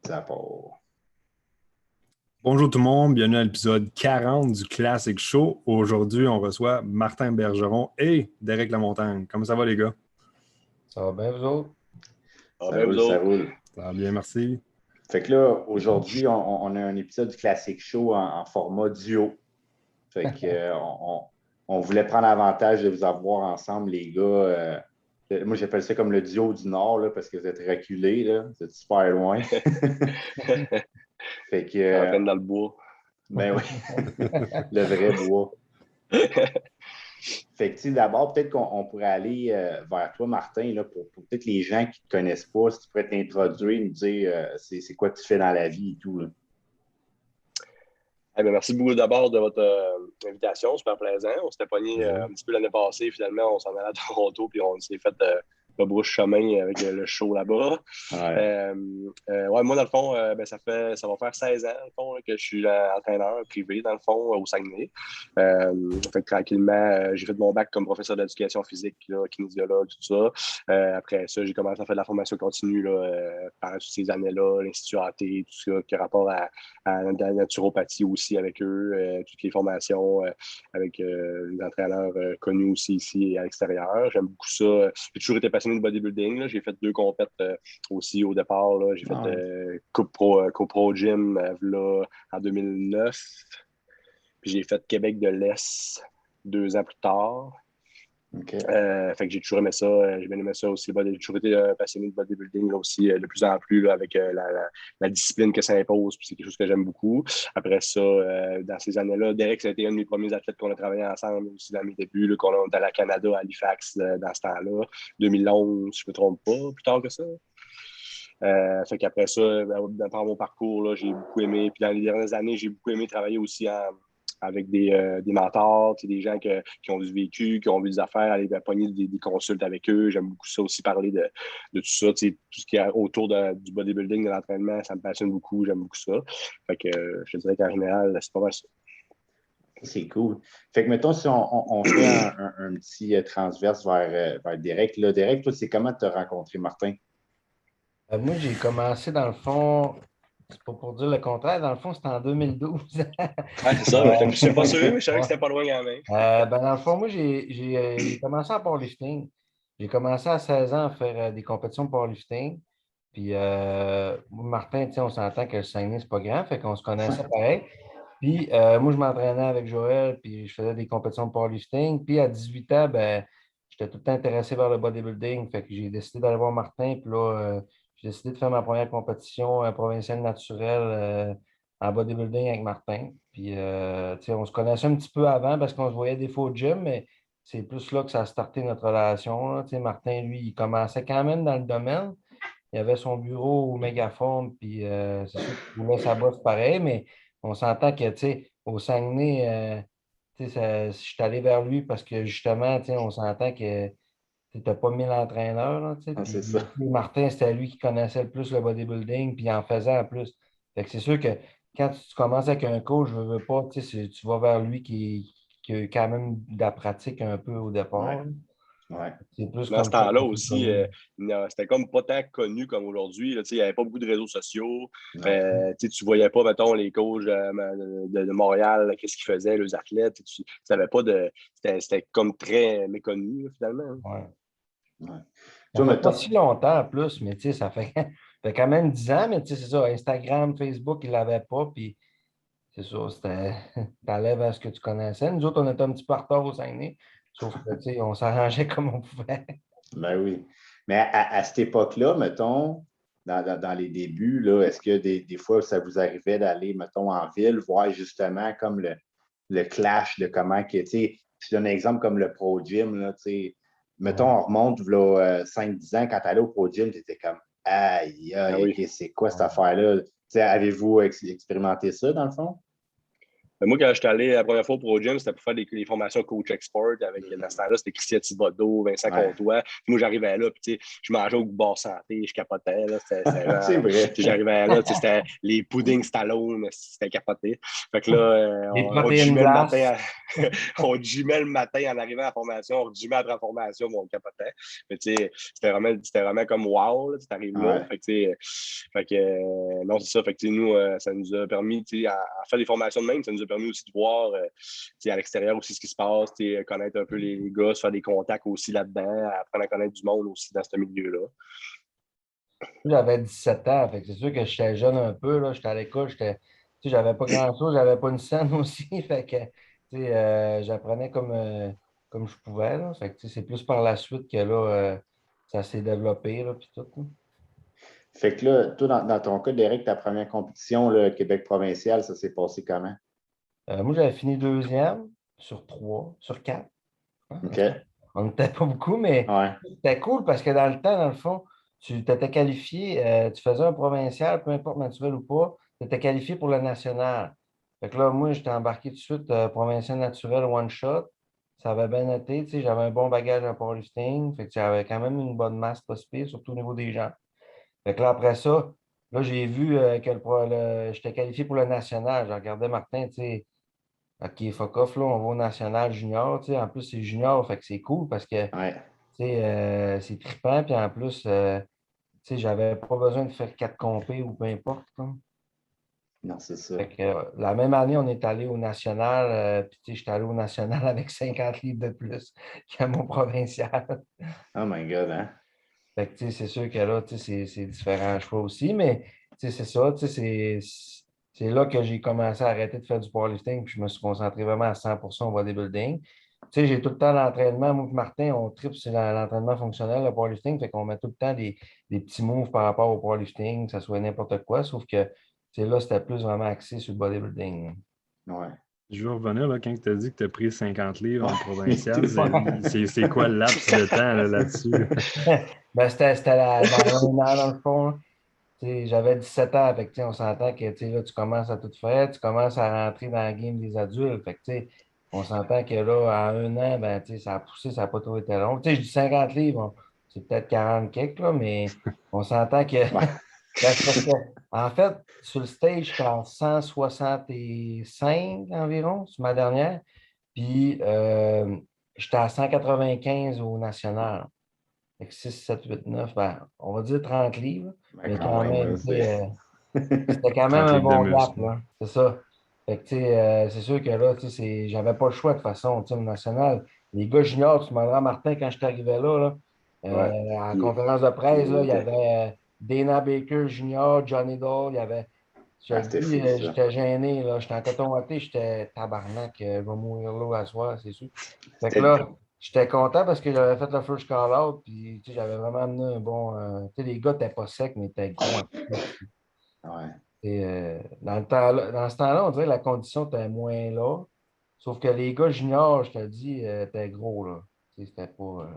Ça part. Bonjour tout le monde, bienvenue à l'épisode 40 du Classic Show. Aujourd'hui, on reçoit Martin Bergeron et Derek Lamontagne. Comment ça va les gars? Ça va bien, vous autres? Ça roule, ça roule. Ça va bien, merci. Fait que là, aujourd'hui, on a un épisode du Classic Show en format duo. Fait que on voulait prendre avantage de vous avoir ensemble, les gars. Moi, j'appelle ça comme le duo du Nord, là, parce que vous êtes reculés, là. Vous êtes super loin. Fait que. En peine dans le bois. Ben oui, le vrai bois. Fait que, d'abord, peut-être qu'on pourrait aller vers toi, Martin, là, pour peut-être les gens qui ne te connaissent pas, si tu pourrais t'introduire, nous dire c'est quoi que tu fais dans la vie et tout. Là. Eh bien, merci beaucoup d'abord de votre invitation, super plaisant. On s'était pogné un petit peu l'année passée, finalement, on s'en allait à Toronto, puis on s'est fait le brouche-chemin avec le show là-bas. Ouais. Moi, dans le fond, ça va faire 16 ans, dans le fond, là, que je suis entraîneur privé, dans le fond, au Saguenay. Fait que tranquillement, j'ai fait mon bac comme professeur d'éducation physique, là, kinésiologue, tout ça. Après ça, j'ai commencé à faire de la formation continue là, pendant toutes ces années-là, l'Institut AT, tout ça, qui a rapport à la naturopathie aussi avec eux, toutes les formations avec les entraîneurs connus aussi ici et à l'extérieur. J'aime beaucoup ça. J'ai toujours été passionné de bodybuilding. Là. J'ai fait 2 compètes aussi au départ. Là. J'ai fait Coupe Pro Gym là, en 2009. Puis j'ai fait Québec de l'Est 2 ans plus tard. Okay. Fait que j'ai toujours aimé ça. J'ai bien aimé ça aussi. J'ai toujours été passionné de bodybuilding là, aussi, de plus en plus là, avec la discipline que ça impose. Puis c'est quelque chose que j'aime beaucoup. Après ça, dans ces années-là, Derek, ça a été un de mes premiers athlètes qu'on a travaillé ensemble aussi dans mes débuts, là, qu'on a dans la Canada, à Halifax, dans ce temps-là. 2011, si je ne me trompe pas, plus tard que ça. Fait qu'après ça, dans mon parcours, là, j'ai beaucoup aimé. Puis dans les dernières années, j'ai beaucoup aimé travailler aussi avec des mentors, des gens qui ont du vécu, qui ont vu des affaires, aller pogner des consultes avec eux. J'aime beaucoup ça aussi, parler de tout ça. Tout ce qui est autour du bodybuilding, de l'entraînement, ça me passionne beaucoup. J'aime beaucoup ça. Fait que je te dirais qu'en général, c'est pas mal ça. C'est cool. Fait que, mettons, si on fait un petit transverse vers Derek. Là, Derek, toi, c'est comment tu as rencontré Martin? Moi, j'ai commencé dans le fond, c'est pas pour dire le contraire, dans le fond, c'était en 2012. C'est ça, je ne suis pas sûr, mais je savais que c'était pas loin quand même. Dans le fond, moi, j'ai commencé en powerlifting. J'ai commencé à 16 ans à faire des compétitions de powerlifting. Puis, Martin, on s'entend que le Saguenay, c'est pas grand, fait qu'on se connaissait pareil. Puis, moi, je m'entraînais avec Joël, puis je faisais des compétitions de powerlifting. Puis, à 18 ans, j'étais tout le temps intéressé vers le bodybuilding. Fait que j'ai décidé d'aller voir Martin. Puis là, j'ai décidé de faire ma première compétition provinciale naturelle en bodybuilding avec Martin. Puis, on se connaissait un petit peu avant parce qu'on se voyait des fois au gym, mais c'est plus là que ça a starté notre relation. Là. Martin, lui, il commençait quand même dans le domaine. Il avait son bureau au Mégaphone, puis c'est sûr qu'il voulait sa bosse pareil, mais on s'entend que, au Saguenay, je suis allé vers lui parce que, justement, on s'entend que tu n'as pas 1000 entraîneurs, là, C'est puis ça. Martin, c'était lui qui connaissait le plus le bodybuilding, puis il en faisait en plus. Fait que c'est sûr que quand tu commences avec un coach, je veux pas, tu vas vers lui qui a quand même de la pratique un peu au départ. Ouais. C'est plus Dans comme ce ça temps-là que aussi, c'était comme pas tant connu comme aujourd'hui. Il n'y avait pas beaucoup de réseaux sociaux. Tu voyais pas, mettons, les coachs de Montréal, qu'est-ce qu'ils faisaient, les athlètes. Tu savais pas de. C'était comme très méconnu, finalement. Ouais. Ça fait pas si longtemps en plus, mais ça fait quand même 10 ans, mais c'est ça, Instagram, Facebook, ils ne l'avaient pas, puis c'est ça, c'était t'allais vers ce que tu connaissais. Nous autres, on était un petit peu en retard au Saguenay, sauf que on s'arrangeait comme on pouvait. Ben oui. Mais à cette époque-là, mettons, dans les débuts, là, est-ce que des fois, ça vous arrivait d'aller, mettons, en ville, voir justement comme le clash de comment que, je donne un exemple comme le Pro Gym, là, mettons, on remonte là, 5-10 ans, quand tu allais au Pro Gym, tu étais comme aïe, aïe, Oui. c'est quoi cette affaire-là? Avez-vous expérimenté ça, dans le fond? Moi, quand j'étais allé la première fois au gym, c'était pour faire les formations coach export avec, dans ce temps-là, c'était Christian Thibodeau, Vincent Comtois. Puis moi, j'arrivais là, puis je mangeais au bar santé, je capotais. Là, c'était genre, C'est vrai. j'arrivais là, c'était les puddings Stallone, c'était capoté. Fait que là, Les on protéines gymait le glaces. matin, on gymait le matin en arrivant à la formation, on gymait après la formation, mais on capotait. Mais tu sais, c'était vraiment comme wow, là, tu arrives là. Fait que, non, c'est ça. Fait que nous, ça nous a permis, à faire des formations de même, ça nous a permis aussi de voir à l'extérieur aussi ce qui se passe, connaître un peu les gars, se faire des contacts aussi là-dedans, apprendre à connaître du monde aussi dans ce milieu-là. J'avais 17 ans, fait que c'est sûr que j'étais jeune un peu, là, j'étais à l'école, j'avais pas grand-chose, j'avais pas une scène aussi, fait que j'apprenais comme je pouvais, là. Fait que c'est plus par la suite que là, ça s'est développé, là, puis tout. Là. Fait que là, toi, dans ton cas, Derek, ta première compétition, le Québec provincial, ça s'est passé comment? Moi, j'avais fini deuxième sur 4. OK. On n'était pas beaucoup, mais Ouais. c'était cool parce que dans le temps, dans le fond, tu t'étais qualifié, tu faisais un provincial, peu importe naturel ou pas, tu étais qualifié pour le national. Fait que là, moi, j'étais embarqué tout de suite provincial naturel one shot. Ça avait bien été, tu sais, j'avais un bon bagage en powerlifting. Fait que j'avais quand même une bonne masse pas si pire, surtout au niveau des gens. Fait que là, après ça, là, j'ai vu que j'étais qualifié pour le national. J'ai regardé Martin, tu sais, OK, fuck off, là, on va au national junior, tu sais. En plus, c'est junior, fait que c'est cool parce que Ouais. c'est trippant, puis en plus, j'avais pas besoin de faire 4 compés ou peu importe. Comme. Non, c'est ça. Fait que, la même année, on est allé au national, puis j'étais allé au national avec 50 livres de plus qu'à mon provincial. Oh my God, hein? Fait que, c'est sûr que là, c'est différent choix aussi, mais c'est ça, c'est là que j'ai commencé à arrêter de faire du powerlifting, puis je me suis concentré vraiment à 100% au bodybuilding. J'ai tout le temps l'entraînement. Moi et Martin, on tripe sur l'entraînement fonctionnel, le powerlifting, fait qu'on met tout le temps des petits moves par rapport au powerlifting, que ce soit n'importe quoi, sauf que là, c'était plus vraiment axé sur le bodybuilding. Ouais. Je veux revenir là, quand tu as dit que tu as pris 50 livres en provincial. Ouais. C'est quoi le laps de temps là-dessus? Ben, c'était dans le fond. Là. J'avais 17 ans, fait que, on s'entend que là, tu commences à tout faire, tu commences à rentrer dans la game des adultes. Fait que, on s'entend que là, à 1 an, ben, ça a poussé, ça n'a pas trop été long. Je dis 50 livres, c'est peut-être 40 quelques, là, mais on s'entend que. Ouais. Ben, c'est parce que, en fait, sur le stage, j'étais en 165 environ, sur ma dernière. Puis, j'étais à 195 au national. Fait que 6, 7, 8, 9, ben, on va dire 30 livres, Ben, mais quand quand même, même, là, c'est. c'était quand même 30 un livres de bon gap, muscle. là. C'est ça. Fait que, c'est sûr que là, j'avais pas le choix de toute façon, au national. Les gars juniors, tu demanderas à Martin quand je suis arrivé là, Ouais. à la conférence de presse, là, il y avait Dana Baker Junior, Johnny Dole, il y avait. Je te Ah, le c'était dis, fou, ça. j'étais gêné, là. J'étais en coton watté, j'étais tabarnak, je vais mourir là à soir, c'est sûr. Fait que C'était. là, j'étais content parce que j'avais fait le first call-out, puis j'avais vraiment amené un bon. Les gars n'étaient pas secs, mais ils étaient gros en plus. Ouais. Et, dans ce temps-là, on dirait que la condition était moins là. Sauf que les gars juniors, je te le dis, étaient gros, là. C'était pas.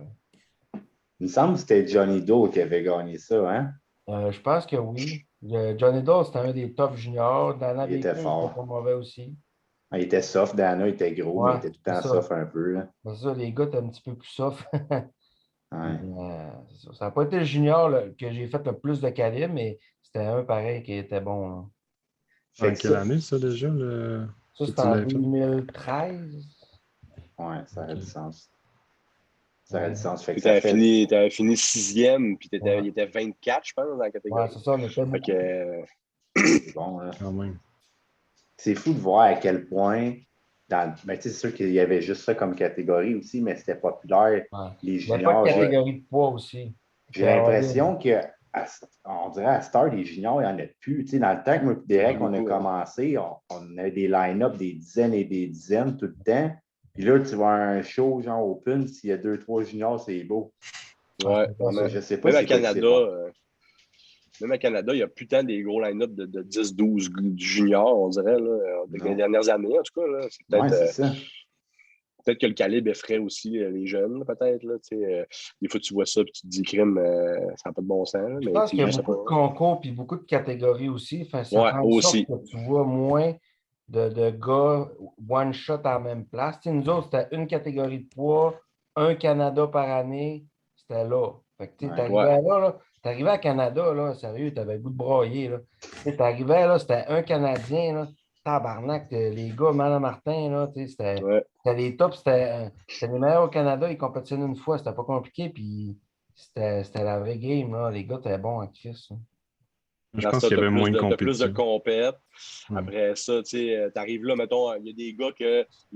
Il me semble que c'était Johnny Doe qui avait gagné ça, hein? Je pense que oui. Johnny Dawes, c'était un des top juniors. Dana Il était Baker, il était fort. pas mauvais aussi. Ah, il était soft, Dana, il était gros, mais il Ouais, était tout le c'est temps ça. soft un peu, là. C'est ça, les gars étaient un petit peu plus soft. Mais, Ouais. c'est ça. Ça n'a pas été le junior là, que j'ai fait le plus de calibre, mais c'était un pareil qui était bon. Là. Fait En que quelle ça, année, ça, déjà, Ça, que c'était tu en l'avais fait? 2013. ouais, ça aurait OK. du sens. Ça aurait Ouais, du sens. Fait que Tu ça avais fait. fini sixième, puis ouais. il était 24, je pense, dans la Ouais, catégorie. c'est ça, on était Fait beaucoup. que, C'est bon, là. Quand même. C'est fou de voir à quel point. Ben, c'est sûr qu'il y avait juste ça comme catégorie aussi, mais c'était populaire. Ouais. Les Il n'y avait pas de juniors, catégorie de poids aussi. j'ai l'impression on dirait à Star, les juniors, il n'y en a plus. Tu sais, dans le temps que moi et il y en a Derek, on a beaucoup. Hein. commencé, on avait des line-up des dizaines et des dizaines tout le temps. Puis là, tu vois un show genre open, s'il y a 2, 3 juniors, c'est beau. Ouais, Ouais, c'est pas ça. vraiment. Je ne sais pas Même à c'est quoi qui s'est Canada, passé. il y a plus tant des gros line-up de 10-12 juniors, on dirait, là, les Non. dernières années, en tout cas. Là, c'est Oui, c'est ça. peut-être que le calibre effraie aussi les jeunes, là, peut-être. Là, des fois, tu vois ça et tu te dis, crime, ça n'a pas de bon sens. Là, Je mais pense qu'il y a je sais pas. beaucoup de concours et beaucoup de catégories aussi. Enfin, ça Ouais, fait en sorte aussi. que tu vois moins de gars one-shot à la même place. Tu sais, nous autres, c'était une catégorie de poids, un Canada par année, c'était là. Fait que tu Ouais. arrivais là, t'arrivais à Canada, là, sérieux, t'avais le goût de broyer. Là. T'arrivais là, c'était un Canadien, là, tabarnak, les gars, Madame Martin, là, c'était Ouais. les tops, c'était les meilleurs au Canada, ils compétitionnaient une fois, c'était pas compliqué, puis c'était la vraie game, là. Les gars étaient bons en Chris. Je Dans pense ça, qu'il y tu as avait moins de plus de compétition. compètes. Ouais. Après ça, tu arrives là, mettons, il y a des gars qui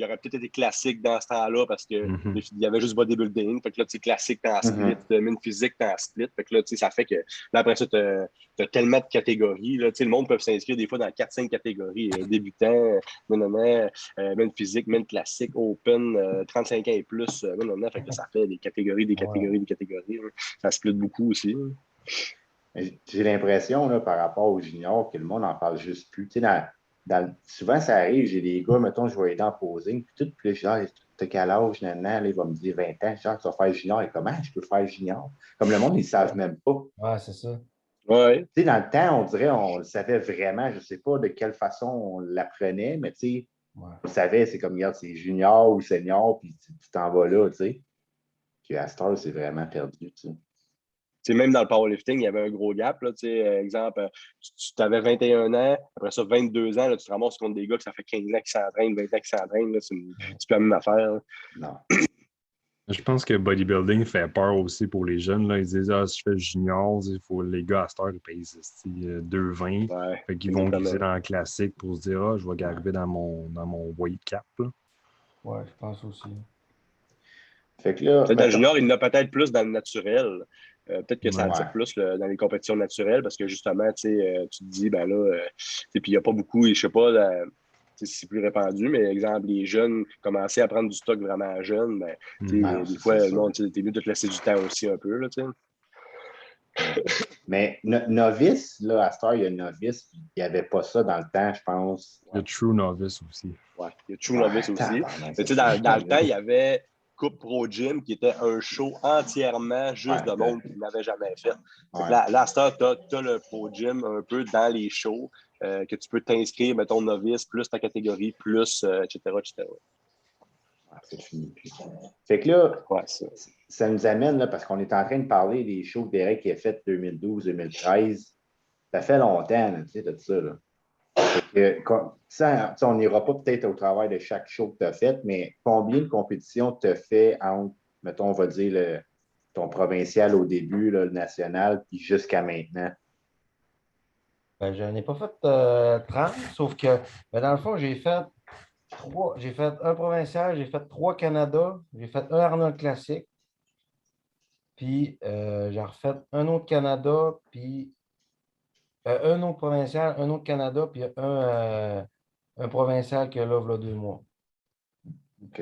auraient peut-être été classiques dans ce temps-là parce qu'il y avait juste bodybuilding. Fait que là, tu sais, classique, t'es en split, mine physique, t'es en split. Fait que là, tu sais, ça fait que là, après ça, tu as tellement de catégories. Là, tu sais, le monde peut s'inscrire des fois dans 4-5 catégories. Débutant, mine physique, mine classique, open, 35 ans et plus. Fait que là, ça fait des catégories, des catégories, des catégories. Hein. Ça split beaucoup aussi. Hein. J'ai l'impression, là, par rapport aux juniors, que le monde n'en parle juste plus. Tu sais, souvent, ça arrive, j'ai des gars, mettons, je vais aider en posing, puis tout, puis là, je dis, t'as quel âge, là, il va me dire 20 ans, genre, tu vas faire junior, et comment je peux faire junior? Comme le monde, ils ne savent même pas. Ouais, c'est ça. Ouais. Tu sais, dans le temps, on dirait, on le savait vraiment, je ne sais pas de quelle façon on l'apprenait, mais tu sais, on savait, c'est comme, regarde, c'est junior ou senior, puis tu t'en vas là, tu sais. Puis à cette heure, c'est vraiment perdu, tu sais. T'sais, même dans le powerlifting, il y avait un gros gap. Là, exemple, tu avais 21 ans, après ça, 22 ans, là, tu te ramasses contre des gars que ça fait 15 ans qui s'entraînent, 20 ans qui s'entraînent. C'est pas la même affaire. Là. Non. Je pense que bodybuilding fait peur aussi pour les jeunes. Là. Ils disent si je fais junior, il faut les gars à cette heure ils payent 2,20. Ouais, Fait qu'ils vont glisser dans le classique pour se dire je vais arriver dans mon weight cap. Là. Ouais, je pense aussi. Fait que là, dans le junior, il y en a peut-être plus dans le naturel. Peut-être que ça attire ouais. plus dans les compétitions naturelles parce que justement, tu te dis, ben là, puis il n'y a pas beaucoup, je sais pas, c'est plus répandu, mais exemple, les jeunes commençaient à prendre du stock vraiment jeunes, ben, des fois, le monde, t'es mieux de te laisser du temps aussi un peu. Là, mais novice, là, à cette heure, il y a novice, il n'y avait pas ça dans le temps, je pense. Il y a True Novice aussi. Ouais, il y a True Novice aussi. Mais tu sais, dans le temps, il y avait Coupe Pro Gym qui était un show entièrement juste de monde qui n'avait jamais fait. Là, à cette heure, tu as le Pro Gym un peu dans les shows que tu peux t'inscrire, mettons, novice, plus ta catégorie, plus, etc., etc. C'est fini. Fait que là, ouais, ça nous amène, là, parce qu'on est en train de parler des shows que Derek qui a fait 2012-2013. Ça fait longtemps, là, tu sais, de ça. Là. Fait que, on n'ira pas peut-être au travail de chaque show que tu as fait, mais combien de compétitions tu as fait entre, mettons, on va dire, ton provincial au début, là, le national, puis jusqu'à maintenant? Ben, je n'ai pas fait 30, sauf que dans le fond, j'ai fait un provincial, j'ai fait 3 Canada, j'ai fait un Arnold Classique, puis j'ai refait un autre Canada, puis un autre provincial, un autre Canada, puis un provincial que là, il y a 2 mois. OK.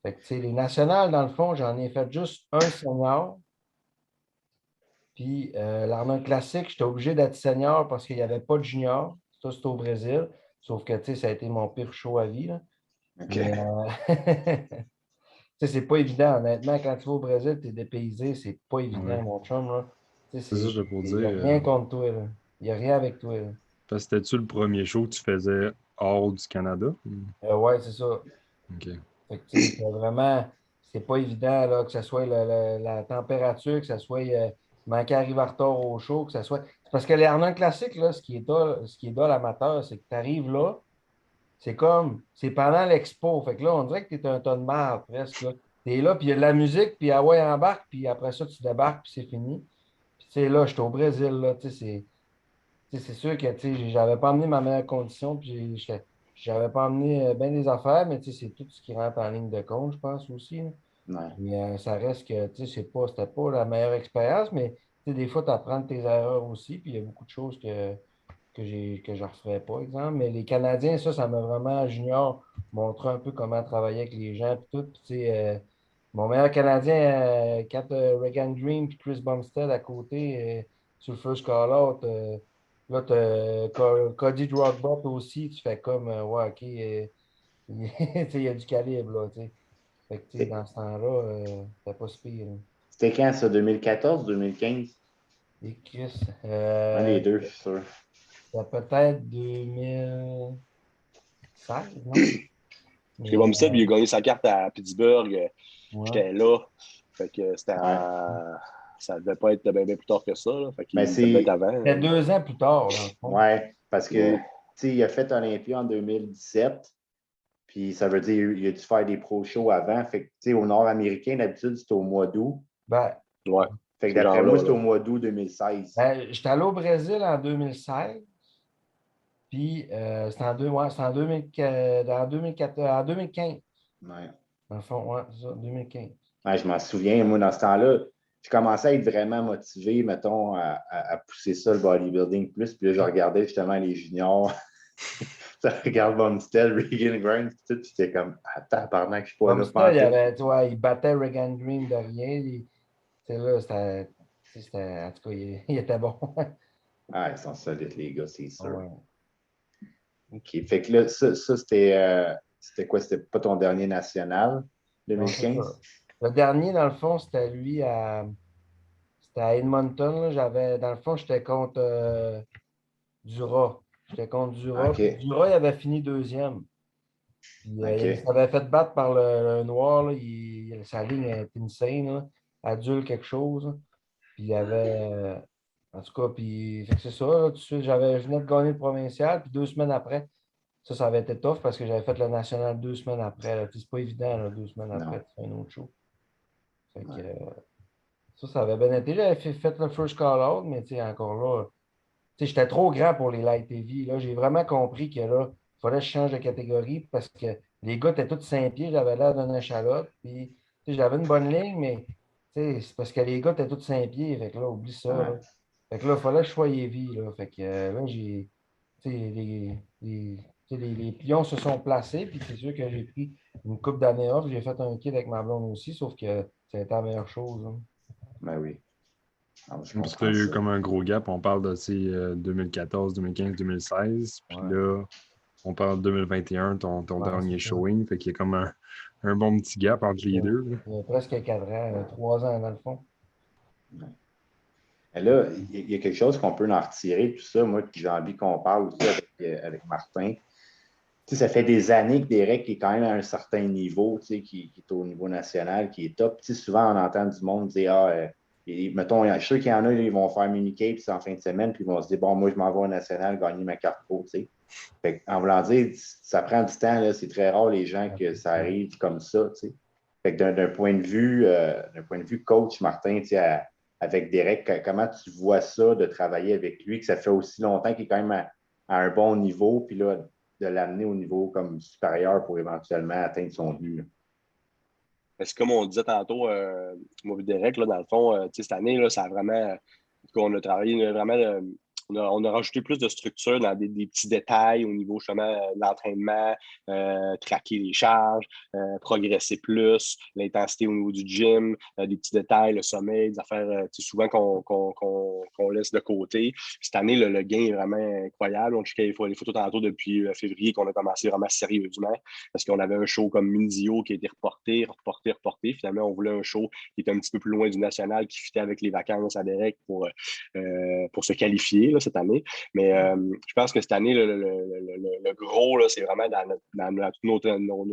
Fait que, les nationales, dans le fond, j'en ai fait juste un senior. Puis l'Arnold Classique, j'étais obligé d'être senior parce qu'il n'y avait pas de junior. Ça, c'était au Brésil. Sauf que, ça a été mon pire show à vie. Là. OK. Mais, c'est pas évident. Honnêtement, quand tu vas au Brésil, tu es dépaysé. C'est pas évident, mon chum. Là. C'est ça, je pour Il n'y a dire. rien contre toi. Là. Il n'y a rien avec toi. Là. C'était-tu le premier show que tu faisais hors du Canada? Ouais, c'est ça. OK. Fait que, c'est vraiment, c'est pas évident là, que ce soit la température, que ce soit manquer à arriver en retard au show, que ce soit. C'est parce que les Arnold classiques, là, ce qui est dole l'amateur, c'est que tu arrives là, c'est pendant l'expo. Fait que là, on dirait que tu es un tas de marde presque. Tu es là, puis il y a de la musique, puis ah ouais, embarque, puis après ça, tu débarques, puis c'est fini. Puis tu sais, là, j'étais au Brésil, là, c'est sûr que j'avais pas amené ma meilleure condition, puis j'avais pas amené bien des affaires, mais c'est tout ce qui rentre en ligne de compte, je pense aussi. Là. Ouais. Mais ça reste que c'était pas la meilleure expérience, mais des fois, tu apprends de tes erreurs aussi, puis il y a beaucoup de choses que je ne referais pas, exemple. Mais les Canadiens, ça m'a vraiment, junior, montré un peu comment travailler avec les gens, puis tout. Puis, mon meilleur Canadien, quand Regan Green et Chris Bumstead à côté, sur le first call-out, là, tu as Cody Rockbot aussi, tu fais comme, ouais, OK, il y a du calibre, là, tu sais. Fait que, dans ce temps-là, c'était pas si pire. Là. C'était quand ça, 2014, 2015? Et Chris, Un des deux, je suis sûr. c'était peut-être 2016, 2016, non? J'ai Bumstead, il a gagné sa carte à Pittsburgh. J'étais là. Fait que c'était ça devait pas être bien plus tard que ça. Là. Fait Mais qu'il devait être avant. C'était 2 ans plus tard, dans le fond. Oui, parce que Ouais. il a fait Olympia en 2017. Puis ça veut dire qu'il a dû faire des pro-shows avant. Fait que, au Nord-Américain, d'habitude, c'est au mois d'août. Ben, Ouais. Fait que d'après moi, c'est au mois d'août 2016. J'étais allé au Brésil en 2016. Puis c'était en 2015. Ouais. Dans le fond, ouais, c'est ça, 2015. Ouais, je m'en souviens, moi, dans ce temps-là, je commençais à être vraiment motivé, mettons, à pousser ça, le bodybuilding plus. Puis là, je regardais justement les juniors. Ça regarde Bumstead, Regan Grimes, tout, puis j'étais comme, attends, pendant que je suis pas là. Il battait Regan Green de rien. En tout cas, il était bon. Ah, ils sont solides, les gars, c'est sûr. Ouais. OK. Fait que là, ça c'était quoi? C'était pas ton dernier national, Non, c'est 2015? ça. Le dernier, dans le fond, c'était à Edmonton. Là. Dans le fond, j'étais contre Dura. J'étais contre Dura. OK. Puis Dura, il avait fini deuxième. Puis, OK. il s'avait fait battre par le Noir. Là. Sa ligne est insane. Là. Adulte quelque chose. Puis il y avait. En tout cas, puis fait que c'est ça. Là, tout de suite, je venais de gagner le provincial. Puis 2 semaines après, ça avait été tough parce que j'avais fait le national 2 semaines après. Là. Puis c'est pas évident, là, 2 semaines après, Non. tu fais un autre show. Fait que, Ouais. ça avait bien été. J'avais fait le first call-out, mais tu sais, encore là, tu sais, j'étais trop grand pour les light heavy. Là, j'ai vraiment compris que là, il fallait que je change de catégorie parce que les gars étaient tous 5 pieds, j'avais l'air d'une échalote. Puis, tu sais, j'avais une bonne ligne, mais tu sais, c'est parce que les gars étaient tous 5 pieds. Fait que là, oublie ça. Ouais. Là. Fait que là, il fallait que je sois heavy. Là. Fait que là, tu sais, les plions se sont placés. Puis c'est sûr que j'ai pris une coupe d'années off. J'ai fait un kid avec ma blonde aussi, sauf que ça a été la meilleure chose. Hein. Ben oui. Alors, je Parce que comprends là, il y a eu ça. comme un gros gap. On parle de 2014, 2015, 2016. Puis Ouais. là, on parle de 2021, ton Ouais, dernier c'est ça. showing. Fait qu'il y a comme un bon petit gap entre les deux. Là. Il y a presque 4 ans, 3 ans dans le fond. Mais là, il y a quelque chose qu'on peut en retirer, tout ça, moi, puis j'ai envie qu'on parle aussi avec Martin. Tu sais, ça fait des années que Derek est quand même à un certain niveau, tu sais, qui est au niveau national, qui est top. Tu sais, souvent, on entend du monde dire, mettons, je suis sûr qu'il y en a, ils vont faire mini-capes en fin de semaine, puis ils vont se dire, bon, moi, je m'en vais au national, gagner ma carte pro, tu sais. Fait en voulant dire, ça prend du temps, là, c'est très rare les gens que ça arrive comme ça, tu sais. Fait que d'un point de vue coach, Martin, tu sais, avec Derek, comment tu vois ça de travailler avec lui, que ça fait aussi longtemps qu'il est quand même à un bon niveau, puis là, de l'amener au niveau comme supérieur pour éventuellement atteindre son but. Là. C'est comme on disait tantôt, moi et Derek, là, dans le fond, cette année, là, ça a vraiment. On a travaillé vraiment. On a rajouté plus de structure dans des petits détails au niveau justement de l'entraînement, traquer les charges, progresser plus, l'intensité au niveau du gym, des petits détails, le sommeil, des affaires souvent qu'on laisse de côté. Cette année, le gain est vraiment incroyable. On checkait les photos tantôt depuis février qu'on a commencé vraiment sérieusement parce qu'on avait un show comme Mindio qui a été reporté. Finalement, on voulait un show qui était un petit peu plus loin du national, qui fitait avec les vacances à Derek pour se qualifier là, cette année. Mais je pense que cette année, le gros, là, c'est vraiment dans tout nos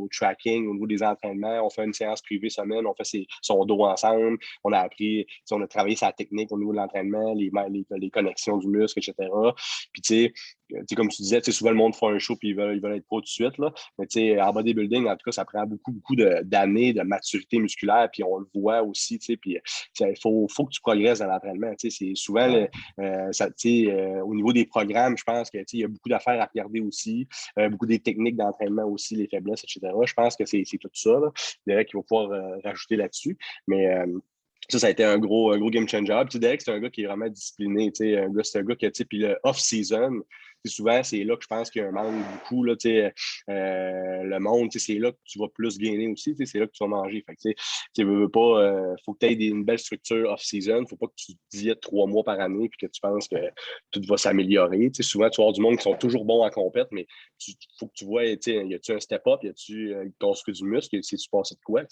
tracking, au niveau des entraînements. On fait une séance privée semaine, on fait son dos ensemble. On a appris, on a travaillé sa technique au niveau de l'entraînement, les connexions du muscle, etc. Puis, tu sais, comme tu disais, souvent le monde fait un show puis ils veulent être pro tout de suite. Là. Mais en bodybuilding, en tout cas, ça prend beaucoup d'années de maturité musculaire, puis on le voit aussi. Puis il faut que tu progresses dans l'entraînement. C'est souvent au niveau des programmes, je pense qu'il y a beaucoup d'affaires à regarder aussi, beaucoup des techniques d'entraînement aussi, les faiblesses, etc. Je pense que c'est tout ça. Là. Derek, il va pouvoir rajouter là-dessus. Mais ça a été un gros game changer. Puis Derek, c'est un gars qui est vraiment discipliné. C'est un gars que, puis le off-season, souvent, c'est là que je pense qu'il y a un manque beaucoup. Là, le monde, c'est là que tu vas plus gagner aussi. C'est là que tu vas manger. Fait que, tu veux pas, faut que tu aies une belle structure off-season. Faut pas que tu diètes 3 mois par année et que tu penses que tout va s'améliorer. Souvent, tu vas avoir du monde qui sont toujours bons en compète, mais faut que tu vois, y a-tu un step-up, y a-tu construit du muscle, c'est-tu passé de quoi?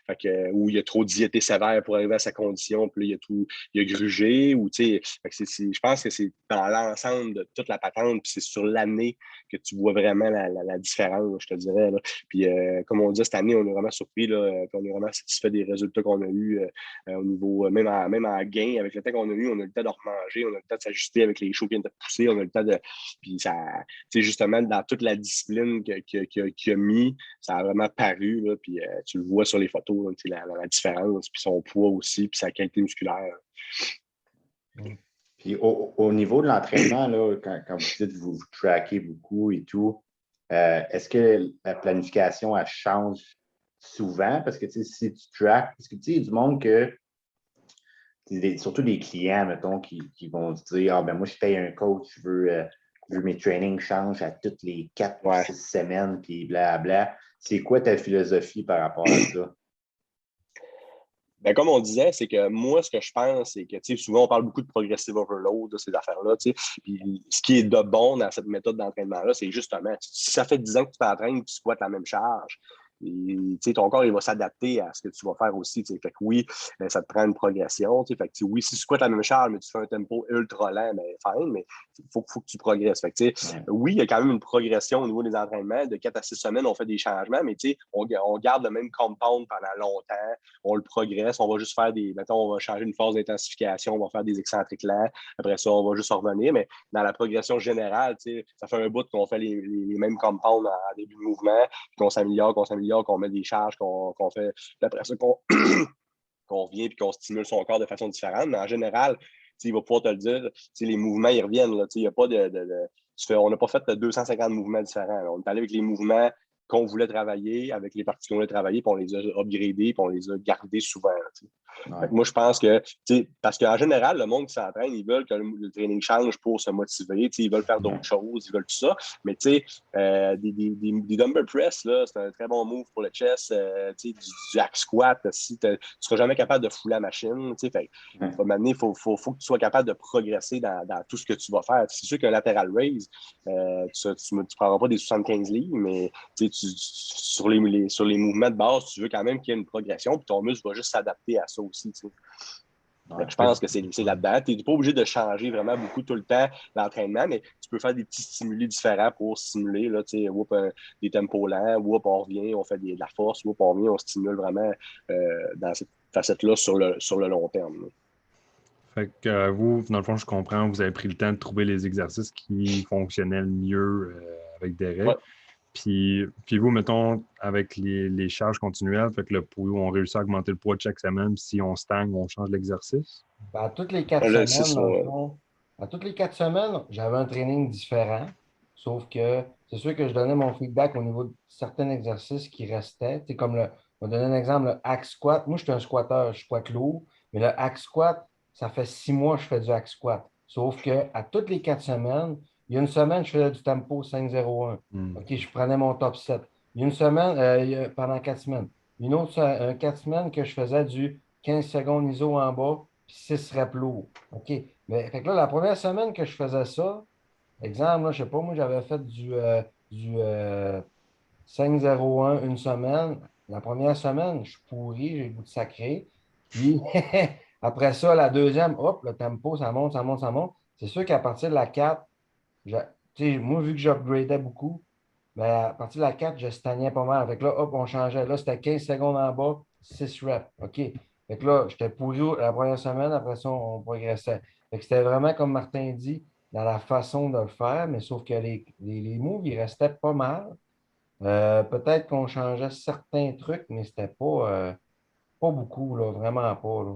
Fait que, ou il y a trop diété sévère pour arriver à sa condition, puis là, il y a grugé, ou je pense que c'est dans l'ensemble de toute la patente puis c'est sur l'année que tu vois vraiment la différence, je te dirais. Là. Puis, comme on dit, cette année, on est vraiment surpris, là, puis on est vraiment satisfait des résultats qu'on a eus au niveau, même en gain, avec le temps qu'on a eu, on a eu le temps de remanger, on a eu le temps de s'ajuster avec les shows qui viennent de pousser, on a eu le temps de. Puis, ça, tu sais, justement, dans toute la discipline qu'il a mis, ça a vraiment paru, là, puis tu le vois sur les photos, là, la différence, puis son poids aussi, puis sa qualité musculaire. Puis au niveau de l'entraînement, là, quand vous dites que vous traquez beaucoup et tout, est-ce que la planification, elle change souvent? Parce que si tu traques, parce que il y a du monde que, surtout des clients, mettons, qui vont se dire, ah ben moi, je paye un coach, je veux mes trainings changent à toutes les 4 ou 6 semaines, puis blablabla. C'est quoi ta philosophie par rapport à ça? Ben, comme on disait, c'est que moi, ce que je pense, c'est que souvent, on parle beaucoup de progressive overload, de ces affaires-là. Puis ce qui est de bon dans cette méthode d'entraînement-là, c'est justement, si ça fait 10 ans que tu t'entraînes, tu squattes la même charge. Et, ton corps, il va s'adapter à ce que tu vas faire aussi. Fait que oui, ça te prend une progression. Fait que oui, si tu squattes la même charge, mais tu fais un tempo ultra lent, ben, fine, mais il faut que tu progresses. Fait que, oui, il y a quand même une progression au niveau des entraînements. De 4 à 6 semaines, on fait des changements, mais on garde le même compound pendant longtemps. On le progresse. On va juste faire mettons, on va changer une phase d'intensification, on va faire des excentriques lents. Après ça, on va juste revenir. Mais dans la progression générale, ça fait un bout qu'on fait les mêmes compounds en début de mouvement, puis qu'on s'améliore, qu'on met des charges, qu'on fait. Puis après ça, qu'on revient et qu'on stimule son corps de façon différente. Mais en général, il va pouvoir te le dire, les mouvements, ils reviennent. Là, il n'y a pas on n'a pas fait 250 mouvements différents. Là. On est allé avec les mouvements qu'on voulait travailler, avec les parties qu'on voulait travailler, puis on les a upgradés, puis on les a gardés souvent. Moi, je pense que, parce qu'en général, le monde qui s'entraîne, ils veulent que le training change pour se motiver, ils veulent faire d'autres choses, ils veulent tout ça. Mais des dumbbell press, là, c'est un très bon move pour le chest. Du jack squat, si tu ne seras jamais capable de fouler la machine. Il faut que tu sois capable de progresser dans tout ce que tu vas faire. C'est sûr qu'un lateral raise, tu ne prendras pas des 75 livres, mais sur les mouvements de base, tu veux quand même qu'il y ait une progression, puis ton muscle va juste s'adapter à ça aussi. Je pense que c'est là-dedans. Tu n'es pas obligé de changer vraiment beaucoup tout le temps l'entraînement, mais tu peux faire des petits stimuli différents pour stimuler là, des tempos lents, on revient, on fait de la force, on revient, on stimule vraiment dans cette facette-là sur le long terme. Là. Fait que vous, dans le fond, je comprends, vous avez pris le temps de trouver les exercices qui fonctionnaient le mieux avec Derek. Ouais. Puis vous, mettons, avec les charges continuelles, fait que on réussit à augmenter le poids de chaque semaine, si on stagne, on change l'exercice? À toutes les 4 semaines, dans le fond, à toutes les 4 semaines, j'avais un training différent. Sauf que c'est sûr que je donnais mon feedback au niveau de certains exercices qui restaient. C'est comme on va donner un exemple, le hack squat. Moi, je suis un squatteur, je squatte lourd, mais le hack squat, ça fait 6 mois que je fais du hack squat. Sauf qu'à toutes les 4 semaines, il y a une semaine, je faisais du tempo 5-0-1. OK, je prenais mon top 7. Il y a une semaine, pendant 4 semaines. Une autre 4 semaines que je faisais du 15 secondes ISO en bas, puis 6 reps lourds. OK. Mais fait que là, la première semaine que je faisais ça, exemple, là, je sais pas, moi, j'avais fait du 5-0-1 une semaine. La première semaine, je suis pourri, j'ai le goût de sacré. Puis après ça, la deuxième, hop, le tempo, ça monte, ça monte, ça monte. C'est sûr qu'à partir de la 4, moi, vu que j'upgradais beaucoup, ben, à partir de la 4, je stagnais pas mal. Fait que là, hop, on changeait. Là, c'était 15 secondes en bas, 6 reps. OK. Fait que là, j'étais pourri la première semaine, après ça, on progressait. Fait que c'était vraiment, comme Martin dit, dans la façon de le faire, mais sauf que les moves, ils restaient pas mal. Peut-être qu'on changeait certains trucs, mais c'était pas beaucoup, là, vraiment pas. Là.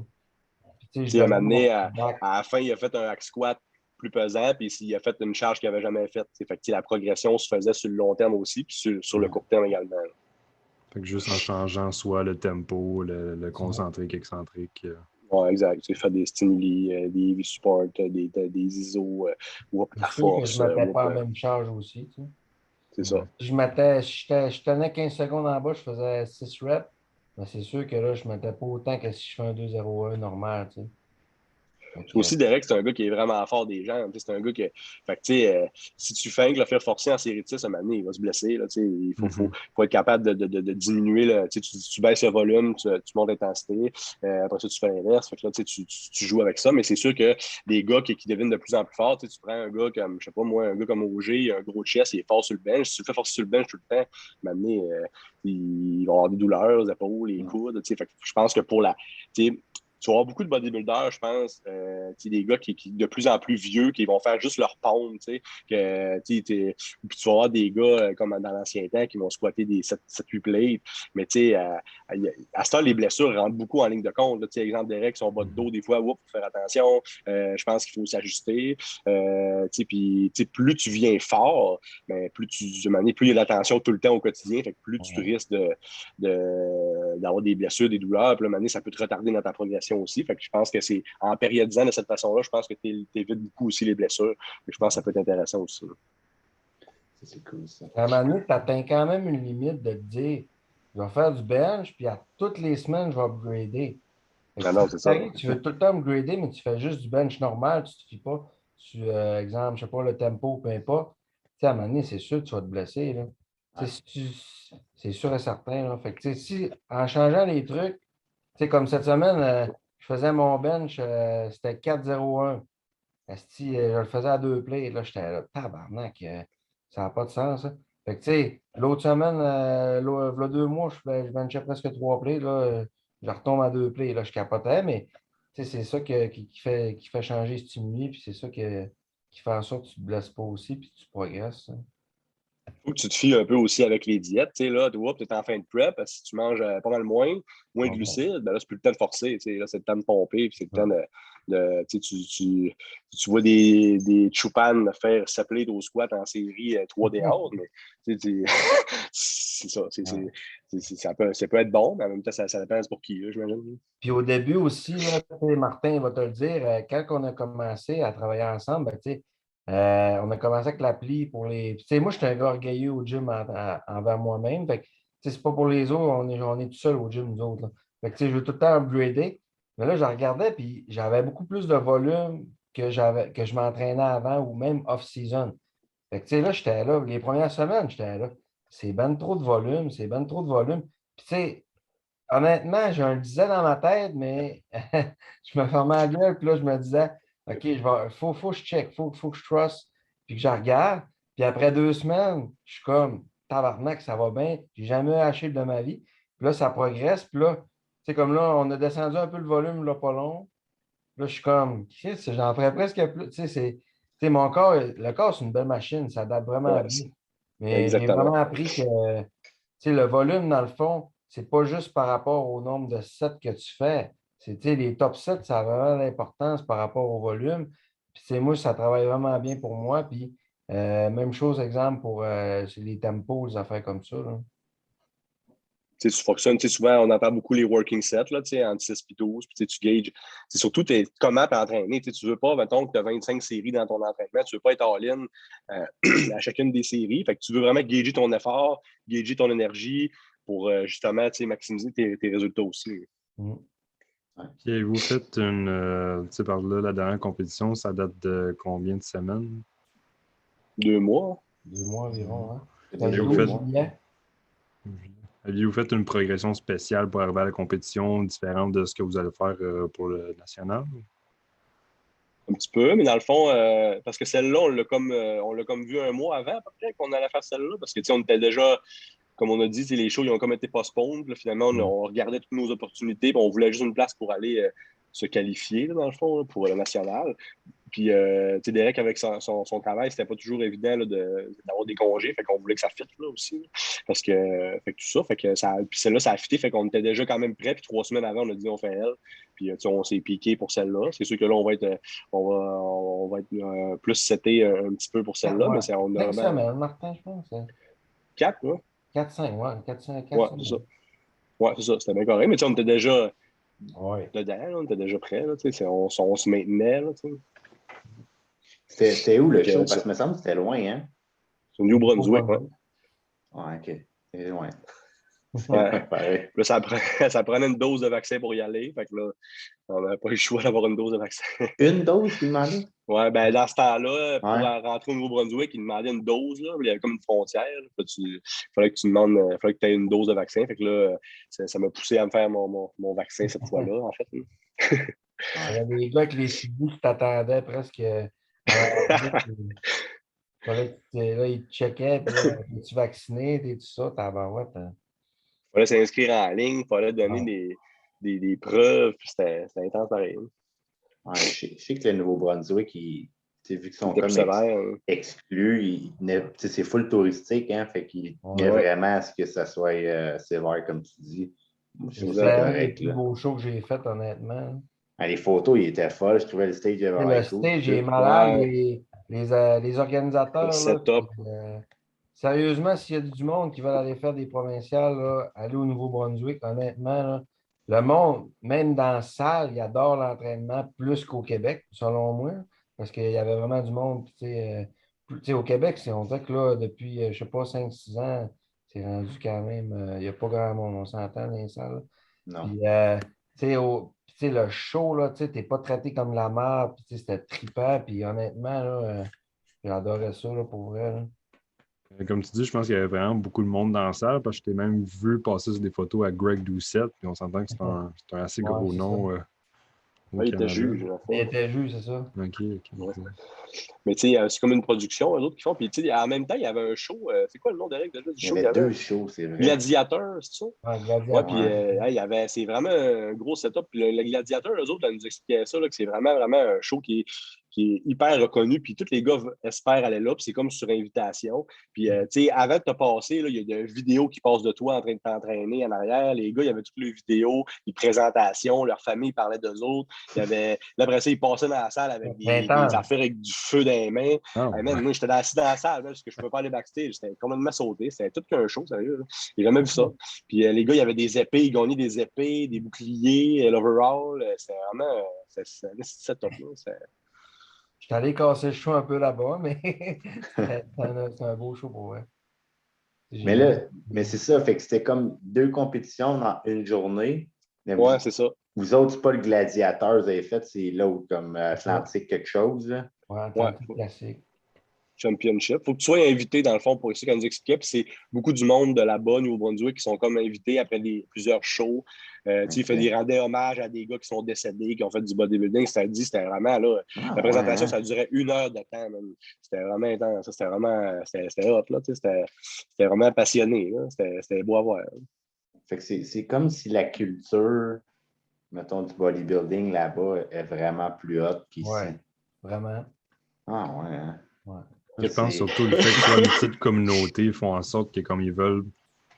Puis, je À un donnais moment mon donné, à feedback. la fin, il a fait un hack squat plus pesant, puis il a fait une charge qu'il n'avait jamais faite. Fait que la progression se faisait sur le long terme aussi, puis sur le court terme également. Fait que juste en changeant soit le tempo, le concentrique, excentrique. Oui, exact. Tu fais des stimuli, des heavy support, des ISO, C'est la sûr que je force, ne mettais pas la même charge aussi. Tu sais. c'est ça. Si je tenais 15 secondes en bas, je faisais 6 reps. Mais c'est sûr que là, je ne mettais pas autant que si je fais un 2-0-1 normal. Tu sais. Aussi, Derek, c'est un gars qui est vraiment fort des jambes. C'est un gars qui. Fait que, tu sais, si tu fais le faire forcer en série de 6, à un moment donné, il va se blesser. Là, il faut être capable de diminuer. Là, tu baisses le volume, tu montes l'intensité. Après ça, tu fais l'inverse. Fait que là, tu joues avec ça. Mais c'est sûr que des gars qui deviennent de plus en plus forts, tu prends un gars comme, je sais pas moi, un gars comme Auger, il a un gros chest, il est fort sur le bench. Si tu le fais forcer sur le bench tout le temps, à un moment donné, il va avoir des douleurs aux épaules, les coudes. Fait que je pense que pour la. Tu vas avoir beaucoup de bodybuilders, je pense, des gars qui de plus en plus vieux, qui vont faire juste leur pompe, puis tu vas avoir des gars comme dans l'ancien temps qui vont squatter des 7-8 plates, mais à ce temps, les blessures rentrent beaucoup en ligne de compte. Là, exemple, Derek, son bas de dos, des fois, il faut faire attention, je pense qu'il faut s'ajuster, puis plus tu viens fort, ben, plus il y a d'attention tout le temps au quotidien, fait que plus tu risques d'avoir des blessures, des douleurs, puis là, ça peut te retarder dans ta progression aussi. Fait que je pense que c'est en périodisant de cette façon-là, je pense que tu évites beaucoup aussi les blessures. Mais je pense que ça peut être intéressant aussi. C'est cool, ça. À un moment donné, tu atteins quand même une limite de te dire, je vais faire du bench, puis à toutes les semaines, je vais upgrader. Non, c'est ça. Tu veux tout le temps upgrader, mais tu fais juste du bench normal, tu ne te fies pas sur, exemple, je ne sais pas, le tempo, peu importe. À un moment donné, c'est sûr que tu vas te blesser. Là. Ouais. C'est sûr et certain. Là. Fait que, si, en changeant les trucs, comme cette semaine, je faisais mon bench, c'était 4-0-1. Je le faisais à 2 plays. Là, j'étais là, tabarnak, ça n'a pas de sens. Hein. Fait que, l'autre semaine, là, 2 mois, je benchais presque 3 plays. Là, je retombe à 2 plays. Là, je capotais, mais c'est ça qui fait changer, stimuler, puis c'est ça qui fait en sorte que tu ne te blesses pas aussi, puis tu progresses. Hein. Faut que tu te fies un peu aussi avec les diètes. Tu es en fin de prep. Si tu manges pas mal moins de glucides, ben là, c'est plus le temps de forcer. Là, c'est le temps de pomper. Puis c'est le temps tu vois des Chupan faire s'appeler au squat en série 3D out, mais c'est ça. Ça peut être bon, mais en même temps, ça dépend pour qui, j'imagine. Puis au début aussi, là, Martin va te le dire, quand on a commencé à travailler ensemble, ben, on a commencé avec l'appli pour les. Moi, je suis un gars orgueilleux au gym envers moi-même. Fait que, c'est pas pour les autres, on est tout seul au gym, nous autres. Là. Fait que, je veux tout le temps upgrader. Mais là, je regardais, puis j'avais beaucoup plus de volume que je m'entraînais avant ou même off-season. Fait que, là, j'étais là. Les premières semaines, j'étais là. C'est ben trop de volume, c'est ben trop de volume. Puis, honnêtement, je le disais dans ma tête, mais je me fermais la gueule, puis là, je me disais, OK, faut que je check, faut que je trust, puis que je regarde. Puis après 2 semaines, je suis comme, tabarnak, ça va bien, j'ai jamais haché de ma vie. Puis là, ça progresse, puis là, comme là, on a descendu un peu le volume, là, pas long. Là, je suis comme, j'en ferais presque plus. Mon corps, le corps, c'est une belle machine, ça date vraiment bien. Mais j'ai vraiment appris que, le volume, dans le fond, c'est pas juste par rapport au nombre de sets que tu fais. Les top sets, ça a vraiment l'importance par rapport au volume. Puis, moi, ça travaille vraiment bien pour moi. Puis, même chose, exemple, pour les tempos, les affaires comme ça. Là. Tu fonctionnes, souvent, on entend beaucoup les working sets, là, entre 6 et 12, puis tu gages. C'est surtout comment t'entraîner. Tu ne veux pas, mettons, que tu as 25 séries dans ton entraînement, tu ne veux pas être all-in à chacune des séries. Fait que tu veux vraiment gager ton effort, gager ton énergie pour justement maximiser tes résultats aussi. Et vous faites une. Tu sais, par là, la dernière compétition, ça date de combien de semaines? 2 mois. 2 mois environ, hein? Aviez-vous fait une progression spéciale pour arriver à la compétition différente de ce que vous allez faire pour le national? Un petit peu, mais dans le fond, parce que celle-là, on l'a comme vu un mois avant, à peu près, qu'on allait faire celle-là, parce que on était déjà, comme on a dit, les shows, ils ont comme été postponed. Finalement, on regardait toutes nos opportunités, puis on voulait juste une place pour aller se qualifier, là, dans le fond, là, pour le national. Puis, Derek, avec son travail, c'était pas toujours évident là, d'avoir des congés. Fait qu'on voulait que ça fitte là aussi. Parce que, fait que tout ça, fait que puis celle-là, ça a fité. Fait qu'on était déjà quand même prêt. Puis 3 semaines avant, on a dit on fait elle. Puis, on s'est piqué pour celle-là. C'est sûr que là, on va être plus seté un petit peu pour celle-là. Mais on a 5 semaines, Martin, je pense. 4, ouais. 4-5, ouais. 4-5. Ouais, c'est ça. Ouais, c'est ça. C'était bien correct. Mais on était déjà dedans. Là, on était déjà prêts. On se maintenait. Là, c'était où le show? Parce que ça me semble que c'était loin, hein? C'est au New Brunswick, ouais. Ouais, OK. C'est loin. Ouais. Pareil. Là, ça prenait une dose de vaccin pour y aller. Fait que là, on n'avait pas eu le choix d'avoir une dose de vaccin. Une dose qu'il demandait? Ouais, ben dans ce temps-là, pour Ouais. rentrer au Nouveau-Brunswick, ils demandaient une dose. Là. Il y avait comme une frontière. Là. Il fallait que tu demandes, fallait que tu aies une dose de vaccin. Fait que là, ça m'a poussé à me faire mon vaccin cette fois-là, en fait. Il y avait des gars avec les suivis qui t'attendaient presque à la porte. Là, ils te checkaient, puis là, es-tu vacciné, t'es-tu ça, tabarouette. Il fallait s'inscrire en ligne, il fallait donner des preuves. Puis c'était intense pareil. Ouais, je sais que le Nouveau-Brunswick, vu qu'ils sont C'était comme plus sévère. exclus, c'est full touristique, hein, fait qu'ils tenaient Ouais. vraiment à ce que ça soit sévère, comme tu dis. Moi, je trouve C'est ça un des correct. plus Là. beaux shows que j'ai fait, honnêtement. Ah, les photos, ils étaient folles. Je trouvais le stage Le vraiment cool. stage est Tout. malade. Ouais, Les le organisateurs, là, setup. sérieusement, s'il y a du monde qui veut aller faire des provinciales, là, aller au Nouveau-Brunswick, honnêtement, là, le monde, même dans la salle, il adore l'entraînement plus qu'au Québec, selon moi, parce qu'il y avait vraiment du monde. Tu sais, au Québec, on dirait que là, depuis, je ne sais pas, 5 6 ans, c'est rendu quand même, il n'y a pas grand monde, on s'entend dans les salles. Non. Puis, tu sais, le show, là, tu n'es pas traité comme la merde, puis tu sais, c'était trippant, puis honnêtement, là, j'adorais ça, là, pour vrai. Là. Comme tu dis, je pense qu'il y avait vraiment beaucoup de monde dans la salle parce que je t'ai même vu passer sur des photos à Greg Doucette, puis on s'entend que c'est un assez Ouais, gros c'est nom au Ouais, il était Canada. juge, dans le Il fond. était juste, c'est ça. OK. Ouais. Mais tu sais, c'est comme une production, eux autres qui font. Puis tu sais, en même temps, il y avait un show. C'est quoi le nom direct déjà du Il y show? Il avait y avait 2 shows, c'est vrai. Gladiateur, c'est ça? Ouais, Ouais, puis gladiateur. Ouais. il y avait, c'est vraiment un gros setup. Puis le Gladiateur, eux autres, elle nous expliquait ça, là, que c'est vraiment, vraiment un show qui est hyper reconnu. Puis tous les gars espèrent aller là. Puis c'est comme sur invitation. Puis, tu sais, avant de te passer, là, il y a une vidéo qui passe de toi en train de t'entraîner en arrière. Les gars, il y avait toutes les vidéos, les présentations, leur famille parlait d'eux autres. Il y avait, là, après ça, ils passaient dans la salle avec des affaires avec du feu dans les mains. Ah, Hey, man, moi, j'étais assis dans la salle parce que je ne pouvais pas aller backstage. C'était complètement sauté. C'était tout qu'un show, sérieux. J'ai jamais vu ça. Puis les gars, il y avait des épées, ils gagnaient des épées, des boucliers, l'overall. C'était vraiment c'est un setup. Je suis allé casser le show un peu là-bas, mais c'est un beau show pour vrai. Mais là, c'est ça, fait que c'était comme 2 compétitions dans une journée. Mais Ouais, c'est ça. vous autres, c'est pas le gladiateur, vous avez fait, c'est l'autre, comme Atlantique quelque chose. Là. Ouais, Ouais. classique. Championship. Faut que tu sois invité, dans le fond, pour ça qu'elle nous expliquait. Puis c'est beaucoup du monde de là-bas, Nouveau-Brunswick, qui sont comme invités après plusieurs shows. Il fait des rendez hommages à des gars qui sont décédés, qui ont fait du bodybuilding. C'était vraiment, là, la présentation, ça durait 1 heure de temps. Même. C'était vraiment intense. C'était vraiment, c'était hot, là. C'était vraiment passionné. C'était beau à voir. Fait que c'est comme si la culture, mettons, du bodybuilding là-bas est vraiment plus haute qu'ici. Ouais, vraiment. Ah ouais, hein? Ouais. Je pense surtout le fait que ce soit une petite communauté font en sorte que comme ils veulent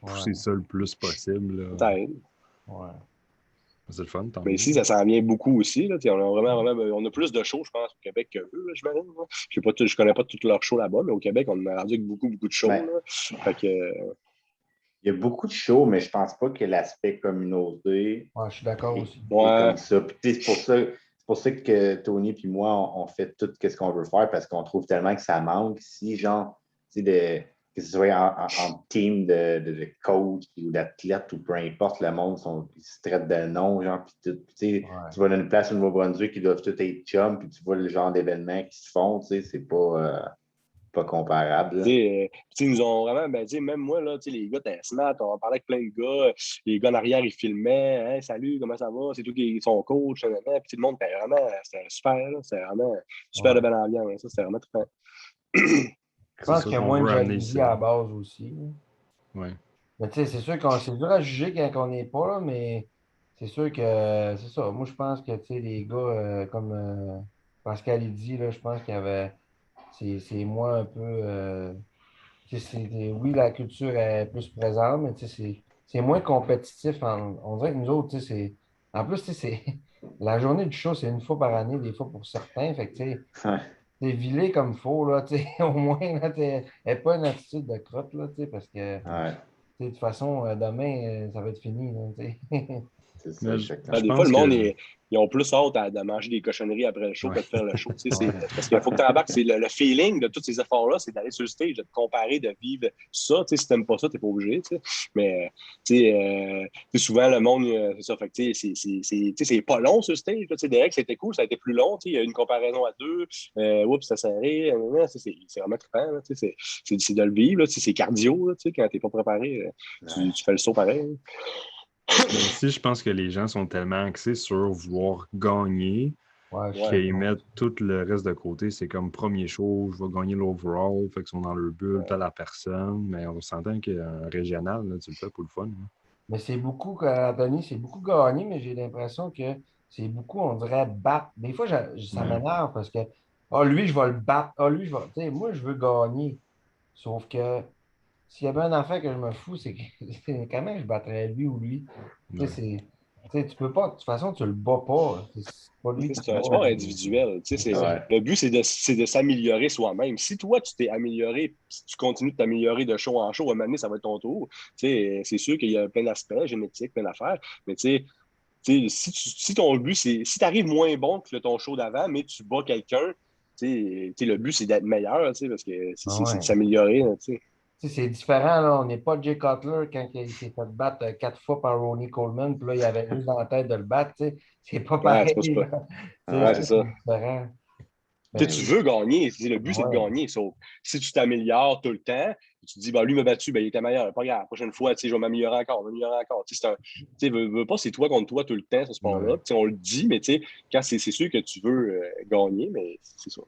pousser ça le plus possible. Ça aide. Ouais. C'est le fun, tant Mais mieux. ici, ça s'en vient beaucoup aussi. Là. On a plus de shows, je pense, au Québec qu'eux, j'imagine. Je ne connais pas tous leurs shows là-bas, mais au Québec, on a rendu avec beaucoup, beaucoup de shows. Ben, là. Fait que, il y a beaucoup de shows, mais je pense pas que l'aspect communauté Ouais, je suis d'accord aussi. est comme ça. Puis, c'est pour ça que Tony et moi, on fait tout ce qu'on veut faire parce qu'on trouve tellement que ça manque. Si, genre, que ce soit en team de coach ou d'athlète ou peu importe, le monde, ils se traitent de nom, genre, puis tout. Tu vas dans une place au Nouveau-Brunswick, ils doivent tous être chum, puis tu vois le genre d'événements qui se font, c'est pas comparable. ils nous ont vraiment, même moi, là, les gars, t'es smart, on parlait avec plein de gars, les gars en arrière, ils filmaient, hey, salut, comment ça va, c'est tout qui sont coach, puis tout le monde, c'était super, c'était vraiment super de belle ambiance, ça, c'était vraiment très Je pense qu'il y a moins de jalousie à la base aussi. Oui. Mais tu sais, c'est sûr que c'est dur à juger quand on n'est pas là, mais c'est sûr que c'est ça. Moi, je pense que les gars comme Pascal il dit, là, je pense qu'il y avait. C'est moins un peu. Oui, la culture est plus présente, mais c'est moins compétitif. On dirait que nous autres, en plus, la journée du show, c'est 1 fois par année, des fois pour certains. Fait que, c'est vilé comme il faut, là, au moins, là, et pas une attitude de crotte, là, parce que, de toute façon, demain, ça va être fini, là, C'est ça, je des pense fois, le monde que... est. ils ont plus hâte de manger des cochonneries après le show que de faire le show. Parce qu'il faut que tu embarques, c'est le feeling de tous ces efforts-là, c'est d'aller sur le stage, de te comparer, de vivre ça. Si tu n'aimes pas ça, tu n'es pas obligé. Mais souvent, le monde, c'est ça. Fait que, c'est pas long sur le stage. Derek, c'était cool, ça a été plus long. Il y a une comparaison à deux. Oups, ça serré. C'est vraiment trippant. C'est de le vivre. C'est cardio. Quand tu n'es pas préparé, tu fais le saut pareil. Mais aussi, je pense que les gens sont tellement axés sur vouloir gagner qu'ils mettent tout le reste de côté. C'est comme premier show, je vais gagner l'overall, fait qu'ils sont dans leur bulle, t'as la personne. Mais on s'entend qu'un régional, là, tu le fais pour le fun. Là. Mais c'est beaucoup, Anthony, c'est beaucoup gagné, mais j'ai l'impression que c'est beaucoup, on dirait, battre. Des fois, ça m'énerve parce que, lui, je vais le battre. Lui, je vais. Tu sais, moi, je veux gagner. Sauf que s'il y avait un affaire que je me fous, c'est que quand même, je battrais lui ou lui. Tu sais, tu peux pas, de toute façon, tu le bats pas. C'est pas lui qui c'est un sport individuel. Le but, c'est de s'améliorer soi-même. Si toi, tu t'es amélioré, si tu continues de t'améliorer de show en show, à un moment donné, ça va être ton tour. C'est sûr qu'il y a plein d'aspects génétiques, plein d'affaires. Mais si ton but, c'est. Si tu arrives moins bon que ton show d'avant, mais tu bats quelqu'un, le but, c'est d'être meilleur, parce que c'est de s'améliorer. C'est différent, là. On n'est pas Jay Cutler quand il s'est fait battre 4 fois par Ronnie Coleman, puis là, il avait juste dans la tête de le battre. C'est pas pareil. C'est ça. Différent. Tu veux gagner, le but, c'est de gagner. Sauf si tu t'améliores tout le temps, tu te dis, lui m'a battu, il était meilleur. Pas grave, la prochaine fois, je vais m'améliorer encore, veux pas, c'est toi contre toi tout le temps, ce sport-là. On le dit, mais quand c'est sûr que tu veux gagner, mais c'est ça.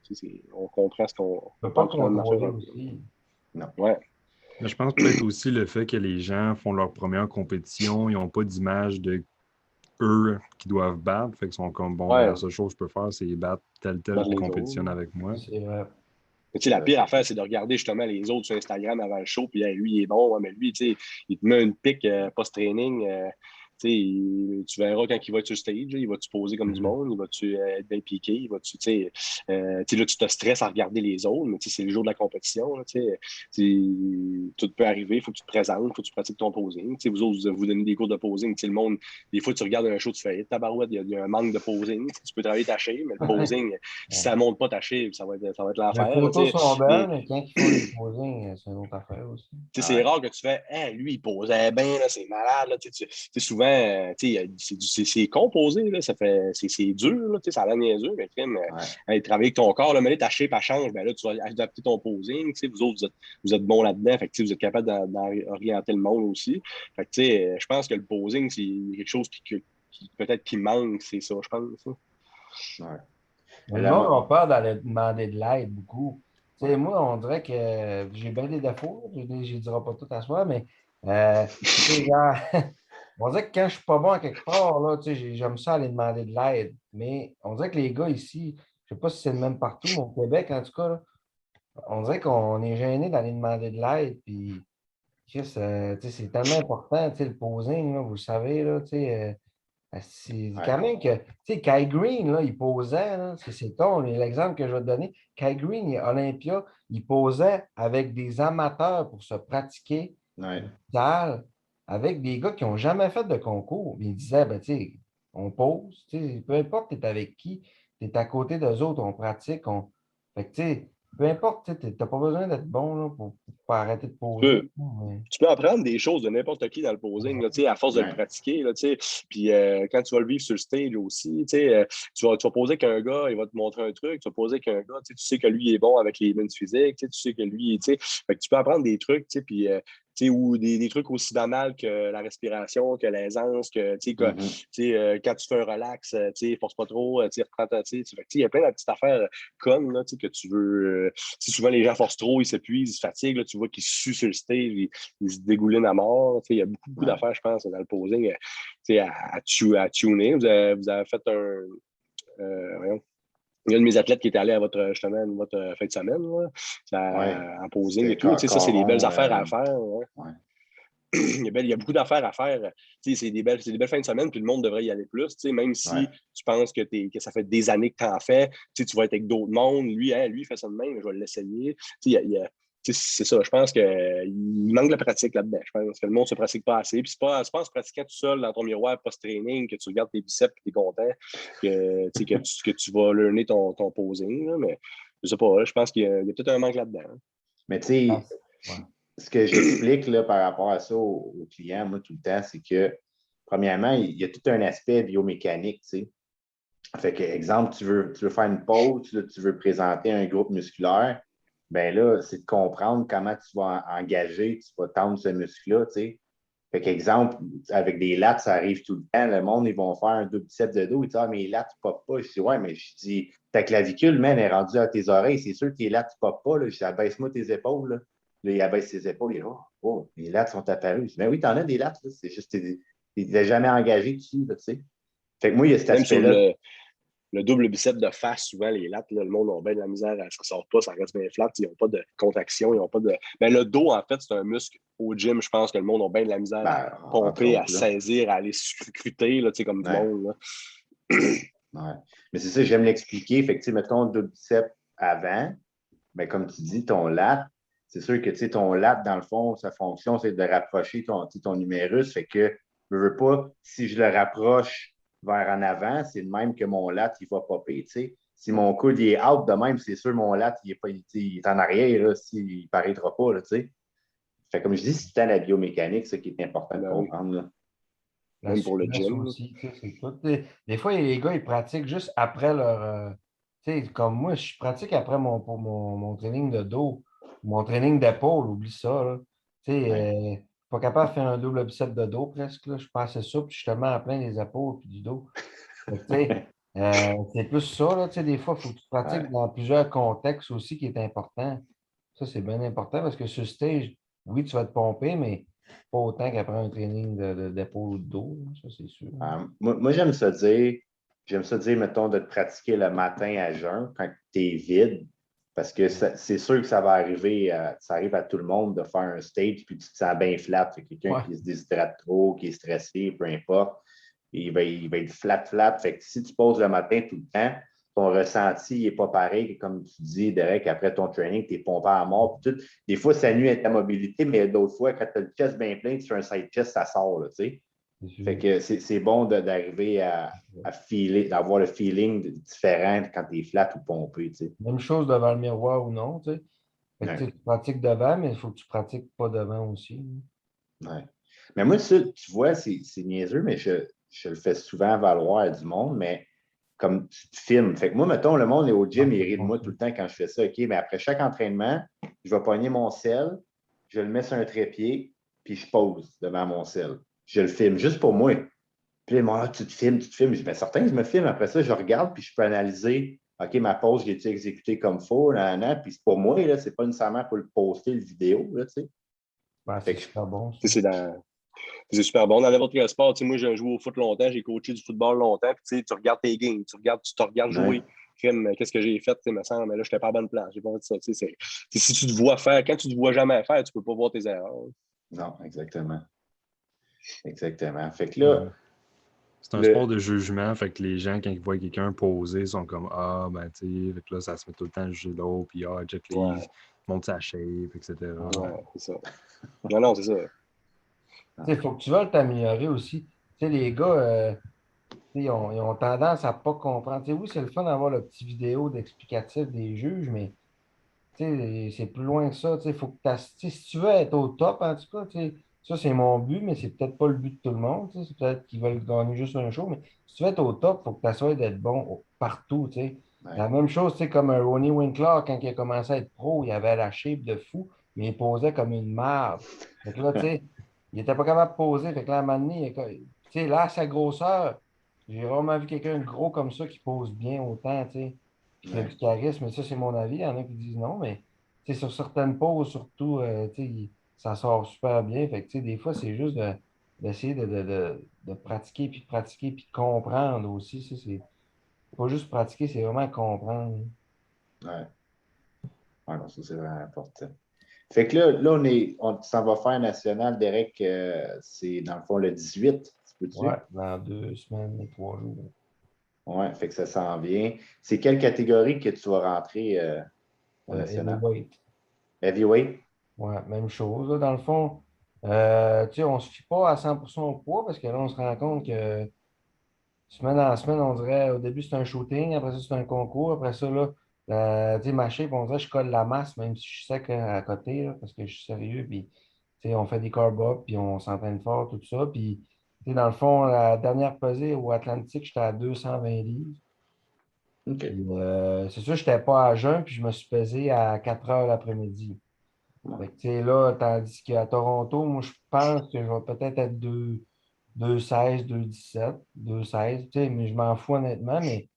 On comprend ce qu'on peut pas contrôler aussi. Non. Ouais. Mais je pense peut-être aussi le fait que les gens font leur première compétition, ils n'ont pas d'image de eux qui doivent battre. Fait qu'ils sont comme, la seule chose que je peux faire, c'est battre tel qui compétitionne avec moi. C'est vrai. La pire affaire, c'est de regarder justement les autres sur Instagram avant le show, puis lui, il est bon, mais lui, il te met une pique post-training. Tu verras quand il va être sur stage, il va-tu poser comme du monde, il va-tu être bien piqué, il va-tu, là, tu te stresses à regarder les autres, mais c'est le jour de la compétition, là, tout peut arriver, il faut que tu te présentes, il faut que tu pratiques ton posing. Vous autres, vous donnez des cours de posing, le monde, des fois, tu regardes un show, tu fais tabarouette, il y a un manque de posing, tu peux travailler ta shape, mais le posing, si ça ne monte pas ta shape, ça va être l'enfer. Les photos sont belles, mais quand ils font les posings, c'est une autre affaire aussi. C'est rare que tu fais lui, il posait bien, c'est malade. Là, souvent, c'est composé, là, c'est dur, là, ça a l'air niaiseux, mais travailler avec ton corps, là, mais là, ta shape change, ben là, tu vas adapter ton posing. Vous autres, vous êtes bons là-dedans, fait que, vous êtes capable d'orienter le monde aussi. Fait que, je pense que le posing, c'est quelque chose qui peut-être qui manque, c'est ça, je pense. Le monde a peur d'aller demander de l'aide beaucoup. Moi, on dirait que j'ai bien des défauts. Je ne dirai pas tout à soi, mais on dirait que quand je ne suis pas bon à quelque part, là, j'aime ça aller demander de l'aide. Mais on dirait que les gars ici, je ne sais pas si c'est le même partout, mais au Québec, en tout cas, là, on dirait qu'on est gêné d'aller demander de l'aide. Puis, c'est tellement important, le posing, là, vous le savez, là, c'est quand même que, tu sais, Kai Green, là, il posait, c'est l'exemple que je vais te donner. Kai Green, Olympia, il posait avec des amateurs pour se pratiquer salle, avec des gars qui n'ont jamais fait de concours. Il disait, ben, tu sais, on pose, peu importe tu es avec qui, tu es à côté d'eux autres, on pratique, Fait que, tu sais, peu importe, tu n'as pas besoin d'être bon là, pour arrêter de poser. Tu peux apprendre des choses de n'importe qui dans le posing, là, à force de le pratiquer. Là, puis quand tu vas le vivre sur le stage aussi, tu vas poser qu'un gars, il va te montrer un truc, tu vas poser qu'un gars, tu sais que lui il est bon avec les minutes physiques, tu sais que lui, fait que tu peux apprendre des trucs, puis ou des trucs aussi banals que la respiration, que l'aisance, que quand tu fais un relax, force pas trop, reprends ta. Il y a plein de petites affaires connes là, que tu veux. Souvent, les gens forcent trop, ils s'épuisent, ils se fatiguent, là, tu vois qu'ils suent sur le stage, ils se dégoulinent à mort. Il y a beaucoup d'affaires, je pense, dans le posing à tuner. Vous avez fait un. Voyons. Il y a un de mes athlètes qui est allé à votre fin de semaine, en posing et tout. Ça, c'est des belles affaires à faire. Il y a beaucoup d'affaires à faire. C'est des belles fins de semaine, puis le monde devrait y aller plus. Même si tu penses que ça fait des années que tu en fais, tu vas être avec d'autres mondes. Lui, il fait ça de même, je vais l'essayer. c'est ça. Je pense qu'il manque de pratique là-dedans. Je pense que le monde ne se pratique pas assez. Puis c'est pas en se pratiquant tout seul dans ton miroir post-training que tu regardes tes biceps et tu es content que tu vas learner ton posing. Là, mais je sais pas, là, je pense qu'il y a peut-être un manque là-dedans. Hein. Mais tu sais, ce que j'explique là, par rapport à ça aux clients, moi, tout le temps, c'est que, premièrement, il y a tout un aspect biomécanique, tu sais. Fait que, exemple, tu veux faire une pause, là, tu veux présenter un groupe musculaire, bien là, c'est de comprendre comment tu vas engager, tu vas tendre ce muscle-là, tu sais. Fait qu'exemple, avec des lattes, ça arrive tout le temps. Le monde, ils vont faire un double biceps de dos. Ils disent, ah, mais les lattes ne popent pas. Je dis, ouais, mais je dis, ta clavicule, man, est rendue à tes oreilles. C'est sûr que tes lattes ne popent pas. Là. Je dis, abaisse-moi tes épaules. Là, là il abaisse ses épaules. Il dit, oh, les lattes sont apparues. Je dis, ben oui, t'en as des lattes. Là. C'est juste, tu n'es jamais engagé dessus, là, tu sais. Fait que moi, il y a cet Même sur aspect-là. le double bicep de face, souvent, les lattes, là, le monde a bien de la misère, ça ne sort pas, ça reste bien flat, ils n'ont pas de contraction, ils n'ont pas de. Mais le dos, en fait, c'est un muscle au gym, je pense que le monde a bien de la misère à pomper, à saisir, à aller scruter, là, comme du monde. Là. Ouais. Mais c'est ça, j'aime l'expliquer. Fait que, mettons, le double bicep avant, mais comme tu dis, ton lat, c'est sûr que ton lat, dans le fond, sa fonction, c'est de rapprocher ton numérus. Fait que je ne veux pas, si je le rapproche vers en avant, c'est le même que mon lat, il va popper. T'sais. Si mon coude il est out de même, c'est sûr mon lat, il est en arrière, là, il ne paraîtra pas. Là, fait comme je dis, c'est la biomécanique, ce qui est important de comprendre. Là. Même pour le gym. Aussi, c'est tout. Des fois, les gars, ils pratiquent juste après leur. Comme moi, je pratique après mon training de dos, mon training d'épaule, oublie ça. Je ne suis pas capable de faire un double bicep de dos presque. Là. Je passais ça, puis je suis tellement à plein des épaules et du dos. C'est plus ça. Là, des fois, il faut que tu pratiques dans plusieurs contextes aussi qui est important. Ça, c'est bien important parce que sur stage, oui, tu vas te pomper, mais pas autant qu'après un training d'épaule ou de dos, ça c'est sûr. Moi, j'aime ça dire, mettons, de te pratiquer le matin à jeun quand tu es vide, parce que c'est sûr que ça va arriver, ça arrive à tout le monde de faire un stage, puis tu te sens bien flat. Quelqu'un qui se déshydrate trop, qui est stressé, peu importe, il va être flat. Fait que si tu poses le matin tout le temps, ton ressenti n'est pas pareil, comme tu dis, Derek, après ton training, tu es pompé à mort. Tout. Des fois, ça nuit à ta mobilité, mais d'autres fois, quand tu as le chest bien plein, tu fais un side chest, ça sort, tu sais. Fait que c'est bon d'arriver à filer, d'avoir le feeling différent quand tu es flat ou pompé, tu sais. Même chose devant le miroir ou non, tu sais. Fait que, tu pratiques devant, mais il faut que tu pratiques pas devant aussi. Ouais. Mais moi, ça, tu vois, c'est niaiseux, mais je le fais souvent valoir à du monde, mais comme tu te filmes. Fait que moi, mettons, le monde est au gym, il rit de moi tout le temps quand je fais ça. OK, mais après chaque entraînement, je vais pogner mon sel, je le mets sur un trépied, puis je pose devant mon sel. Je le filme juste pour moi. Puis là, tu te filmes. Je dis, bien certain, je me filme. Après ça, je regarde, puis je peux analyser, OK, ma pause, j'ai-tu exécuté comme il faut, puis c'est pour moi, là, c'est pas nécessairement pour le poster, le vidéo, là, tu sais. C'est super bon. C'est super bon. Dans n'importe quel sport, moi, j'ai joué au foot longtemps, j'ai coaché du football longtemps, puis tu regardes tes games, tu te regardes jouer. Qu'est-ce que j'ai fait, me semble, mais là, je n'étais pas à bonne place. J'ai pas envie de ça. Si tu te vois faire, quand tu ne te vois jamais faire, tu ne peux pas voir tes erreurs. Non, exactement. Exactement. Fait que là. C'est un sport de jugement, fait que les gens, quand ils voient quelqu'un poser, sont comme ah, ben tu sais, fait que là, ça se met tout le temps à juger l'autre, puis ah, Jet Li monte sa shape, etc. Ouais, c'est ça. Non, c'est ça. Il faut que tu veuilles t'améliorer aussi. Les gars, ils ont tendance à ne pas comprendre. Oui, c'est le fun d'avoir le petit vidéo d'explicatif des juges, mais c'est plus loin que ça. Faut que si tu veux être au top, en tout cas, ça c'est mon but, mais c'est peut-être pas le but de tout le monde. C'est peut-être qu'ils veulent gagner juste un show, mais si tu veux être au top, il faut que tu assoies d'être bon partout. La même chose, comme un Ronnie Winkler, quand il a commencé à être pro, il avait la shape de fou, mais il posait comme une merde. Fait que là, il n'était pas capable de poser. Fait que là, à un moment donné, là, à sa grosseur, j'ai vraiment vu quelqu'un de gros comme ça qui pose bien autant, puis qui a du charisme. Mais ça, c'est mon avis. Il y en a qui disent non, mais sur certaines poses, surtout, ça sort super bien. Fait que, des fois, c'est juste d'essayer de pratiquer, puis de pratiquer, puis de comprendre aussi. C'est pas juste pratiquer, c'est vraiment comprendre. Ouais. Non, ça, c'est vraiment important. Fait que là, on s'en va faire national, Derek, c'est dans le fond le 18, peux-tu? Ouais, dans 2 semaines et 3 jours. Ouais, fait que ça s'en vient. C'est quelle catégorie que tu vas rentrer au national? Heavyweight. Heavyweight? Ouais, même chose. Là, dans le fond, on ne se fie pas à 100% au poids parce que là, on se rend compte que semaine en semaine, on dirait au début, c'est un shooting, après ça, c'est un concours, après ça, là, ma shape, on dirait que je colle la masse, même si je suis sec à côté, là, parce que je suis sérieux. Puis, on fait des carb-up, puis on s'entraîne fort, tout ça. Puis, dans le fond, la dernière pesée au Atlantique, j'étais à 220 livres. OK. Puis, c'est sûr, je n'étais pas à jeun, puis je me suis pesé à 4 heures l'après-midi. Fait que, là, tandis qu'à Toronto, moi, je pense que je vais peut-être être 2,16, 2,17, 2,16, mais je m'en fous honnêtement, mais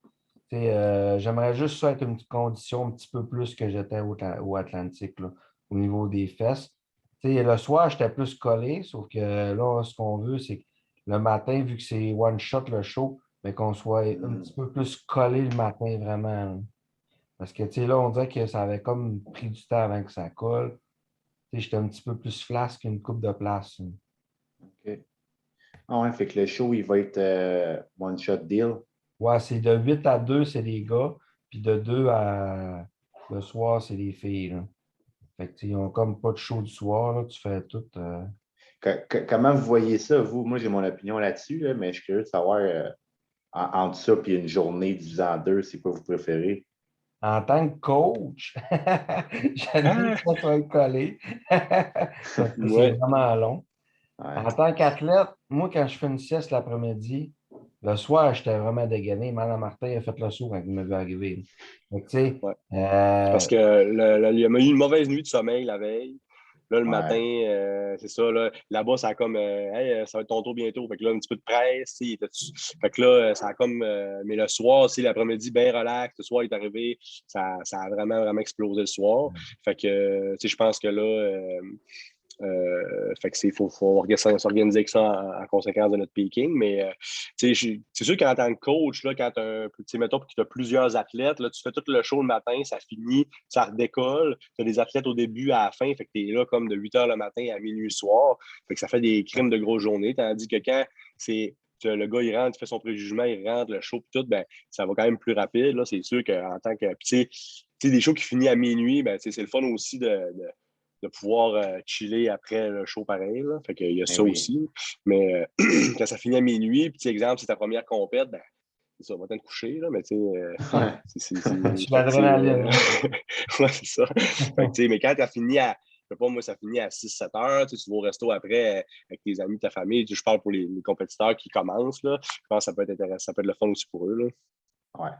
j'aimerais juste ça être une petite condition un petit peu plus que j'étais au Atlantique, là, au niveau des fesses. Le soir, j'étais plus collé, sauf que là, ce qu'on veut, c'est que le matin, vu que c'est one shot le show, mais qu'on soit un petit peu plus collé le matin vraiment, là. Parce que là, on dirait que ça avait comme pris du temps avant que ça colle. J'étais un petit peu plus flasque qu'une coupe de place, là. OK. Ah ouais, fait que le show, il va être one-shot deal. Ouais, c'est de 8 à 2, c'est les gars, puis de 2 à le soir, c'est les filles, là. Fait que, ils n'ont comme pas de show du soir, là, tu fais tout. Comment vous voyez ça, vous? Moi, j'ai mon opinion là-dessus, là, mais je suis curieux de savoir entre ça et une journée divisée en deux, c'est quoi vous préférez? En tant que coach, j'aime mieux que ça soit collé. Parce que c'est Ouais. vraiment long. Ouais. En tant qu'athlète, moi, quand je fais une sieste l'après-midi, le soir, j'étais vraiment dégainé. Madame Martin a fait le saut quand il m'a vu arriver. Donc, tu sais, Ouais. Parce que il y a eu une mauvaise nuit de sommeil la veille. Là, le matin, c'est ça. Là-bas, ça a comme hey, ça va être ton tour bientôt. Fait que là, un petit peu de presse. Fait que là, ça a comme. Mais le soir, l'après-midi, bien relax. Le soir, il est arrivé. Ça a vraiment, vraiment explosé le soir. Fait que je pense que là. Fait que faut s'organiser avec ça en conséquence de notre peaking. Mais c'est sûr qu'en tant que coach, là, quand mettons que tu as plusieurs athlètes, là, tu fais tout le show le matin, ça finit, ça redécolle. Tu as des athlètes au début à la fin, fait que tu es là comme de 8 h le matin à minuit le soir. Fait que ça fait des crimes de grosse journée. Tandis que quand le gars, il rentre, il fait son préjugement, il rentre, le show, puis tout, ben, ça va quand même plus rapide. Là, c'est sûr qu'en tant que. Des shows qui finissent à minuit, ben, c'est le fun aussi de pouvoir chiller après le show pareil. Là. Fait qu'il y a ça aussi. Mais quand ça finit à minuit, puis exemple, c'est ta première compète, ben, c'est ça, on va te coucher, là, mais tu sais, tu l'adrénaline. Ouais, c'est ça. Fait que, mais quand tu as fini à, je sais pas, moi, ça finit à 6-7 heures, tu vas au resto après avec tes amis, ta famille. Je parle pour les compétiteurs qui commencent, là. Je pense que ça peut être intéressant, ça peut être le fun aussi pour eux, là. Ouais.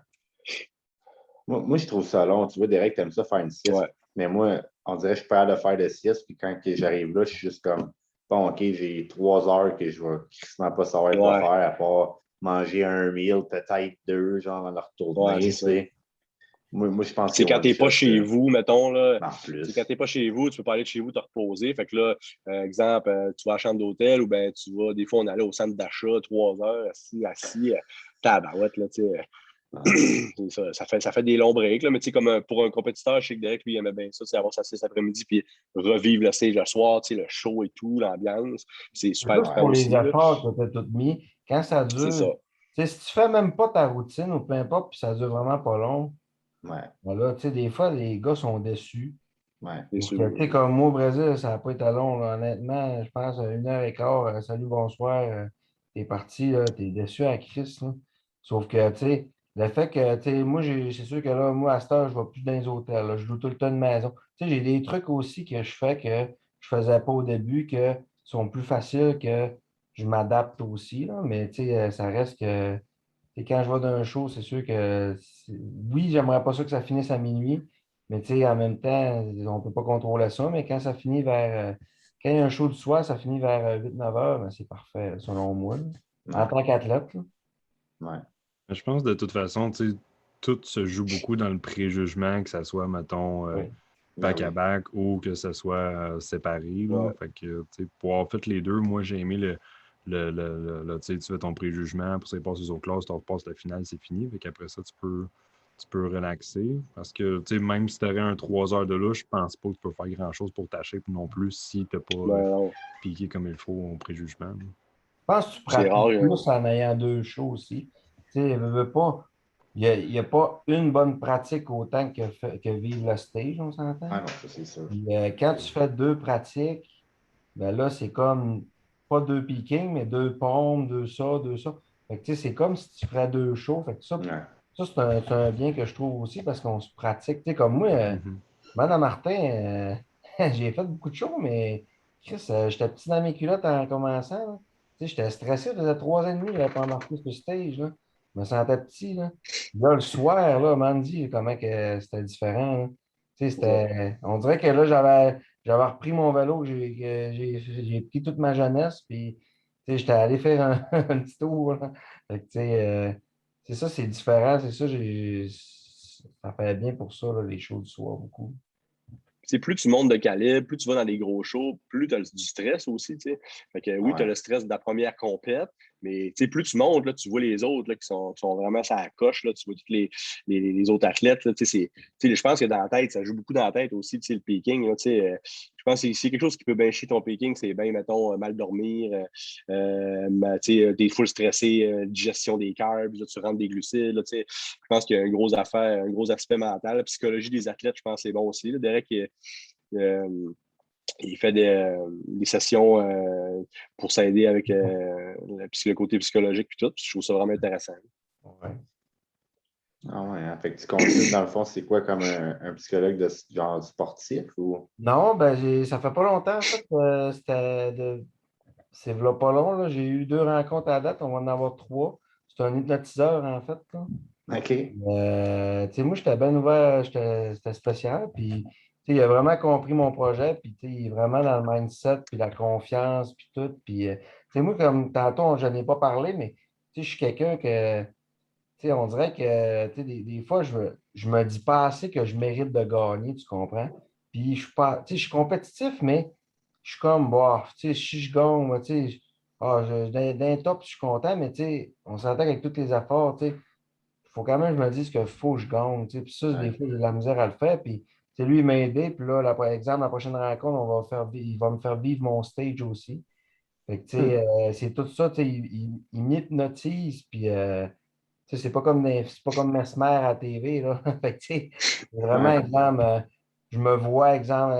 Moi, je trouve ça long. Tu vois, Derek, t'aimes ça faire une sieste. Ouais. Mais moi, on dirait que je suis pas de faire de sieste. Puis quand j'arrive là, je suis juste comme, bon, OK, j'ai 3 heures que je vais quasiment pas savoir quoi faire à part manger un meal, peut-être 2, genre, en retourner. Ouais, c'est moi, je pense que que quand t'es pas chez vous, mettons, là, quand t'es pas chez vous, tu peux pas aller de chez vous te reposer. Fait que là, exemple, tu vas à la chambre d'hôtel ou ben tu vas, des fois, on allait au centre d'achat 3 heures assis, tabarouette, là, tu sais. Ça fait des longs breaks, là, mais tu sais, comme pour un compétiteur, je sais que Derek, lui, il aimait bien ça, c'est avoir sa sieste après-midi, puis revivre le stage le soir, tu sais, le show et tout, l'ambiance. C'est super Juste pour aussi. les efforts que tu as tout mis, quand ça C'est ça. dure, si tu fais même pas ta routine ou peu importe, puis ça dure vraiment pas long, Ouais. voilà, des fois, les gars sont déçus. Ouais. C'est Parce sûr. que, comme moi au Brésil, ça n'a pas été long, là. Honnêtement, je pense à 1 h 15, salut, bonsoir, t'es parti, t'es déçu à Christ, là. Sauf que, le fait que, moi, c'est sûr que là, moi, à cette heure, je ne vais plus dans les hôtels, là. Je loue tout le temps de maison. J'ai des trucs aussi que je fais que je ne faisais pas au début, que sont plus faciles, que je m'adapte aussi, là. Mais, ça reste que, quand je vais dans un show, c'est sûr que, oui, j'aimerais pas ça que ça finisse à minuit, mais en même temps, on ne peut pas contrôler ça. Mais quand ça finit quand il y a un show du soir, ça finit vers 8-9 heures, ben, c'est parfait, selon moi, là. En tant qu'athlète, là. Ouais. Je pense de toute façon, tout se joue beaucoup dans le préjugement, que ça soit, mettons, back-à-back ou que ça soit séparé. Là. Ouais. Fait que, pour avoir fait les deux, moi, j'ai aimé tu fais ton préjugement, pour ça, il passe aux autres classes, tu repasses la finale, c'est fini. Fait qu'après ça, tu peux relaxer. Parce que, même si tu aurais un 3 heures de louche, je pense pas que tu peux faire grand-chose pour ta shape non plus si tu n'as pas piqué comme il faut au préjugement. Là. Je pense que tu C'est rare. pratiques plus en ayant 2 shows aussi. Tu sais, veux pas. il y a pas une bonne pratique autant que vivre le stage, on s'entend? Ah non, ça, c'est sûr. Puis, quand tu fais deux pratiques, ben là, c'est comme pas deux pickings, mais deux pompes, deux ça, deux ça. Fait que, tu sais, c'est comme si tu ferais deux shows. Fait que Ouais. ça c'est un bien que je trouve aussi parce qu'on se pratique. Tu sais, comme moi, Mhm. Madame Martin, j'ai fait beaucoup de shows, mais Chris, j'étais petit dans mes culottes en commençant, là. Tu sais, j'étais stressé, ça faisait 3 ans et demi là, pendant embarqué sur le stage. Là. Je me sentais petit. Là, là le soir, là, Mandy, comment que c'était différent. Là. Tu sais, on dirait que là, j'avais repris mon vélo que j'ai pris toute ma jeunesse, puis tu sais, j'étais allé faire un petit tour. Là. Fait que, tu sais, c'est ça, c'est différent. C'est ça, ça fait bien pour ça, là, les shows du soir, beaucoup. C'est plus tu montes de calibre, plus tu vas dans des gros shows, plus tu as du stress aussi. T'sais. Fait que oui, tu as Ouais. le stress de la première compète, mais plus tu montes, là, tu vois les autres là, qui sont vraiment sur la coche, là, tu vois tous les autres athlètes. Là, je pense que dans la tête, ça joue beaucoup dans la tête aussi, le peaking. Là, je pense que c'est quelque chose qui peut bien chier ton peaking, c'est bien, mettons, mal dormir, t'es full stressé, digestion des carbs, là, tu rentres des glucides. Là, je pense qu'il y a une grosse affaire, un gros aspect mental. La psychologie des athlètes, je pense que c'est bon aussi. Là. Derek, euh, il fait des sessions pour s'aider avec le côté psychologique et tout. Puis je trouve ça vraiment intéressant. Ouais. Ah ouais, hein. Fait que tu consultes, dans le fond, c'est quoi comme un psychologue de genre sportif ou? Non, ben ça fait pas longtemps, en fait. C'est v'là pas long, là. J'ai eu 2 rencontres à date, on va en avoir 3. C'est un hypnotiseur, en fait. Là. OK. Tu sais, moi, j'étais bien ouvert, c'était spécial. Puis, tu sais, il a vraiment compris mon projet. Puis, tu sais, il est vraiment dans le mindset, puis la confiance, puis tout. Puis, tu sais, moi, comme tantôt, je n'ai pas parlé, mais tu sais, je suis quelqu'un que, tu sais, on dirait que, tu sais, des fois, je me dis pas assez que je mérite de gagner, tu comprends? Puis, je suis pas, tu sais, je suis compétitif, mais je suis comme, bah, tu sais, si je gagne, moi, tu sais, d'un top, je suis content, mais tu sais, on s'entend qu'avec tous les efforts, tu sais, il faut quand même que je me dise qu'il faut que je gagne. Tu sais. Puis ça, des Ouais. fois, j'ai de la misère à le faire. Puis tu sais, lui, il m'a aidé. Puis là, par exemple, la prochaine rencontre, il va me faire vivre mon stage aussi. Fait que, tu sais, Hmm. c'est tout ça. Tu sais, il m'hypnotise. Puis, tu sais, c'est pas comme Mesmer à la TV. Là. Fait que, tu sais, c'est vraiment, Ouais. exemple, je me vois, exemple,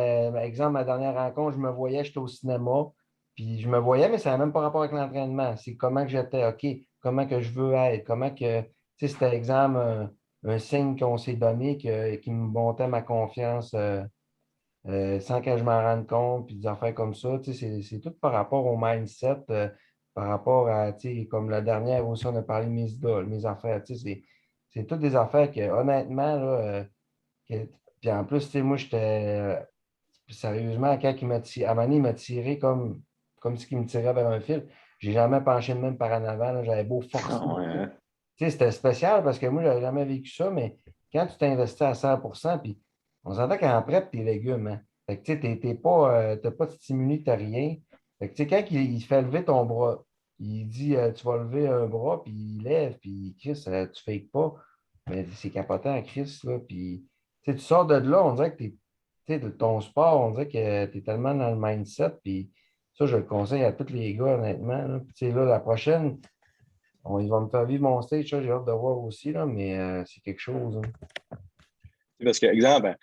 ma dernière rencontre, je me voyais, j'étais au cinéma. Puis je me voyais, mais ça n'a même pas rapport avec l'entraînement. C'est comment que j'étais, OK, comment que je veux être, comment que, tu sais, c'était exemple un signe qu'on s'est donné qui me montait ma confiance sans que je m'en rende compte, puis des affaires comme ça. Tu sais, c'est tout par rapport au mindset, par rapport à, tu sais, comme la dernière aussi, on a parlé de mes idoles, mes affaires. Tu sais, c'est toutes des affaires que, honnêtement, là, puis en plus, tu sais, moi, j'étais, sérieusement, quand il m'a tiré, à un moment donné, il m'a tiré comme si il me tirait vers un fil. J'ai jamais penché de même par en avant, là. J'avais beau forcer. Ah ouais, Tu hein. sais, c'était spécial parce que moi, je n'avais jamais vécu ça, mais quand tu t'investis à 100%, puis on s'entend qu'en prep, tes légumes, hein. Fait que tu sais, t'as pas de stimuli, t'as rien. Fait que tu sais, quand il fait lever ton bras, il dit tu vas lever un bras, puis il lève, puis Chris, tu fakes pas. Mais c'est capotant, Chris, là. Puis tu sais, tu sors de là, on dirait que tu sais, de ton sport, on dirait que tu es tellement dans le mindset, puis ça, je le conseille à tous les gars, honnêtement. Là. Puis tu sais, là, la prochaine, il va me faire vivre mon stage, ça, j'ai hâte de voir aussi, là, mais c'est quelque chose. Hein. Parce que, exemple,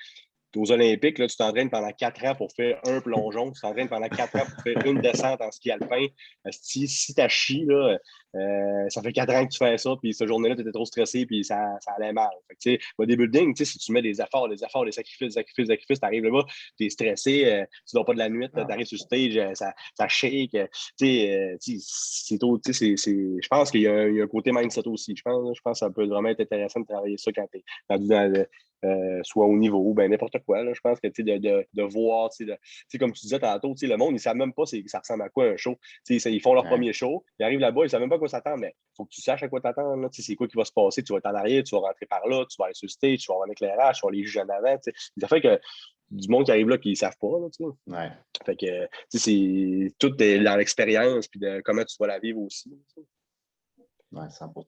aux Olympiques, là, tu t'entraînes pendant 4 ans pour faire un plongeon, tu t'entraînes pendant 4 ans pour faire une descente en ski alpin. Si tu as chié, là, ça fait 4 ans que tu fais ça, puis cette journée-là, tu étais trop stressé, puis ça allait mal. Fait que, bodybuilding, si tu mets des efforts, des sacrifices, tu arrives là-bas, tu es stressé, tu dors pas de la nuit, tu arrives sur le stage, ça shake. Je pense qu'il y a un côté mindset aussi. Je pense que ça peut vraiment être intéressant de travailler ça quand tu es rendu dans soit au niveau ou n'importe quoi. Là, je pense que de voir, comme tu disais tantôt, le monde, ils ne savent même pas ça ressemble à quoi un show. Ils font leur Ouais. premier show, ils arrivent là-bas, ils ne savent même pas à quoi s'attendre, mais il faut que tu saches à quoi t'attendre. C'est quoi qui va se passer. Tu vas être en arrière, tu vas rentrer par là, tu vas aller sur le stage, tu vas avoir un éclairage, tu vas les juges en avant. Ça fait que du monde qui arrive là qui ne savent pas. Là, Ouais. fait que c'est tout est dans l'expérience et de comment tu vas la vivre aussi. Ouais, 100%.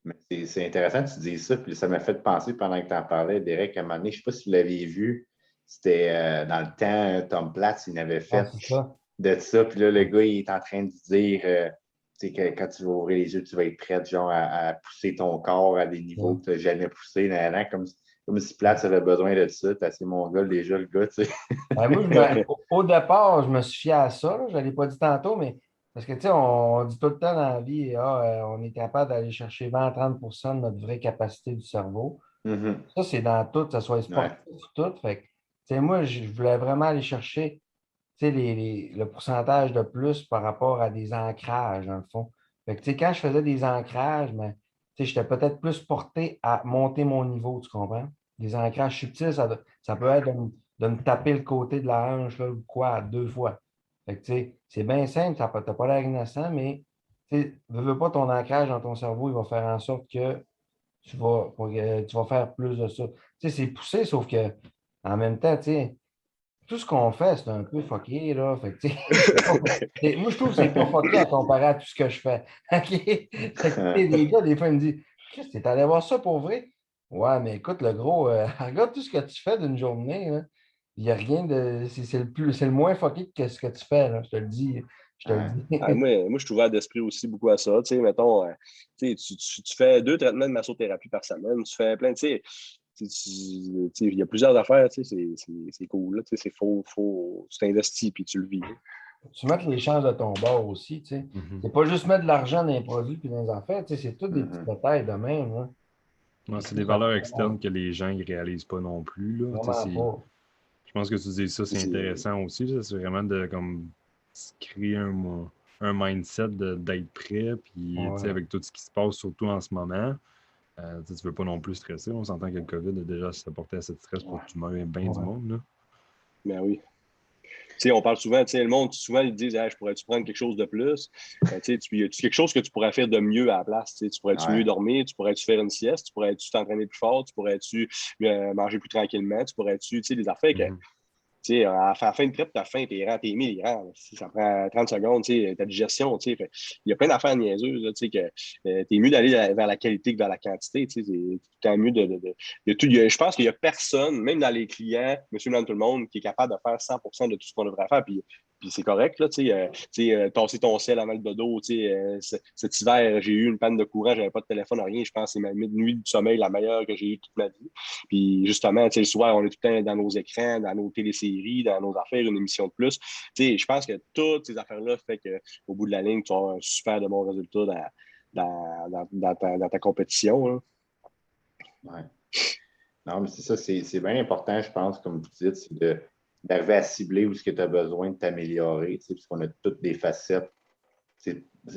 Mais c'est intéressant que tu dises ça, puis ça m'a fait penser pendant que tu en parlais, Derek, à un moment donné, je ne sais pas si vous l'aviez vu, c'était dans le temps, Tom Platz, il avait Ah, fait c'est ça. de ça, puis là, le gars, il est en train de dire que quand tu vas ouvrir les yeux, tu vas être prête genre, à pousser ton corps à des niveaux que tu n'as jamais poussé, comme si Plate avait besoin de ça. T'as assez mongol déjà, le gars, tu sais. Ben, moi, au départ, je me suis fié à ça. Là. Je ne l'ai pas dit tantôt, mais parce que, tu sais, on dit tout le temps dans la vie, on est capable d'aller chercher 20-30 de notre vraie capacité du cerveau. Mhm. Ça, c'est dans tout, que ce soit Ouais. sportif ou tout. Fait que, tu sais, moi, je voulais vraiment aller chercher, tu sais, le pourcentage de plus par rapport à des ancrages, dans le fond. Fait que, tu sais, quand je faisais des ancrages, ben, tu sais, j'étais peut-être plus porté à monter mon niveau, tu comprends? Des ancrages subtils, ça peut être de me taper le côté de la hanche, là, ou quoi, 2 fois. Fait que, tu sais, c'est bien simple, t'as pas l'air innocent, mais, tu sais, veux pas ton ancrage dans ton cerveau, il va faire en sorte que tu vas faire plus de ça. Tu sais, c'est poussé, sauf que en même temps, tu sais, tout ce qu'on fait, c'est un peu fucké, là. Fait que, tu sais, moi, je trouve que c'est pas fucké à comparer à tout ce que je fais. OK? Fait que, tu sais, les gars, des fois, ils me disent, Chris, t'es allé voir ça pour vrai? Ouais, mais écoute, le gros, regarde tout ce que tu fais d'une journée, là. Il n'y a rien de. C'est le moins fucké que ce que tu fais, là. Je te le dis. Je te le Ouais. dis. Moi, je suis ouvert d'esprit aussi beaucoup à ça. Tu sais, mettons, tu fais 2 traitements de massothérapie par semaine, tu fais plein, tu sais, il y a plusieurs affaires, tu sais, c'est cool, là, tu sais, tu t'investis puis tu le vis. Tu mets les chances de ton bord aussi, tu sais. C'est pas juste mettre de l'argent dans les produits puis dans les affaires, tu sais, c'est toutes des petits Mhm. détails de même, là. Non, c'est des valeurs externes que les gens ne réalisent pas non plus. Là. Vraiment pas. Je pense que tu dis ça, c'est intéressant aussi. Là. C'est vraiment de comme, se créer un mindset d'être prêt. Puis Ouais. avec tout ce qui se passe, surtout en ce moment, tu ne veux pas non plus stresser. On s'entend que le COVID a déjà apporté assez de stress pour tout le monde, bien du monde. Là. Ben oui. Tu sais, on parle souvent, tu sais, le monde, souvent, ils disent, je pourrais-tu prendre quelque chose de plus? Tu sais, quelque chose que tu pourrais faire de mieux à la place? Tu pourrais-tu mieux Ouais. dormir? Tu pourrais-tu faire une sieste? Tu pourrais-tu t'entraîner plus fort? Tu pourrais-tu manger plus tranquillement? Tu pourrais-tu, tu sais, des affaires que, tu sais, à la fin de prep, t'as faim, t'es mis, il rentre. Ça prend 30 secondes, tu sais, ta digestion, tu sais. Il y a plein d'affaires niaiseuses, là, tu sais, que t'es mieux d'aller vers la qualité que vers la quantité, tu sais. C'est mieux de tout. Je pense qu'il n'y a personne, même dans les clients, monsieur, madame, tout le monde, qui est capable de faire 100% de tout ce qu'on devrait faire. Puis c'est correct, là, tu sais, tasser ton sel avant le dodo, tu sais, cet hiver, j'ai eu une panne de courant, j'avais pas de téléphone, rien, je pense que c'est ma nuit du sommeil la meilleure que j'ai eue toute ma vie. Puis justement, tu sais, le soir, on est tout le temps dans nos écrans, dans nos téléséries, dans nos affaires, une émission de plus. Tu sais, je pense que toutes ces affaires-là fait qu'au bout de la ligne, tu as un super de bon résultat dans ta compétition, là. Ouais. Non, mais c'est ça, c'est bien important, je pense, comme vous dites, c'est d'arriver à cibler où est-ce que tu as besoin de t'améliorer, tu sais, parce qu'on a toutes des facettes.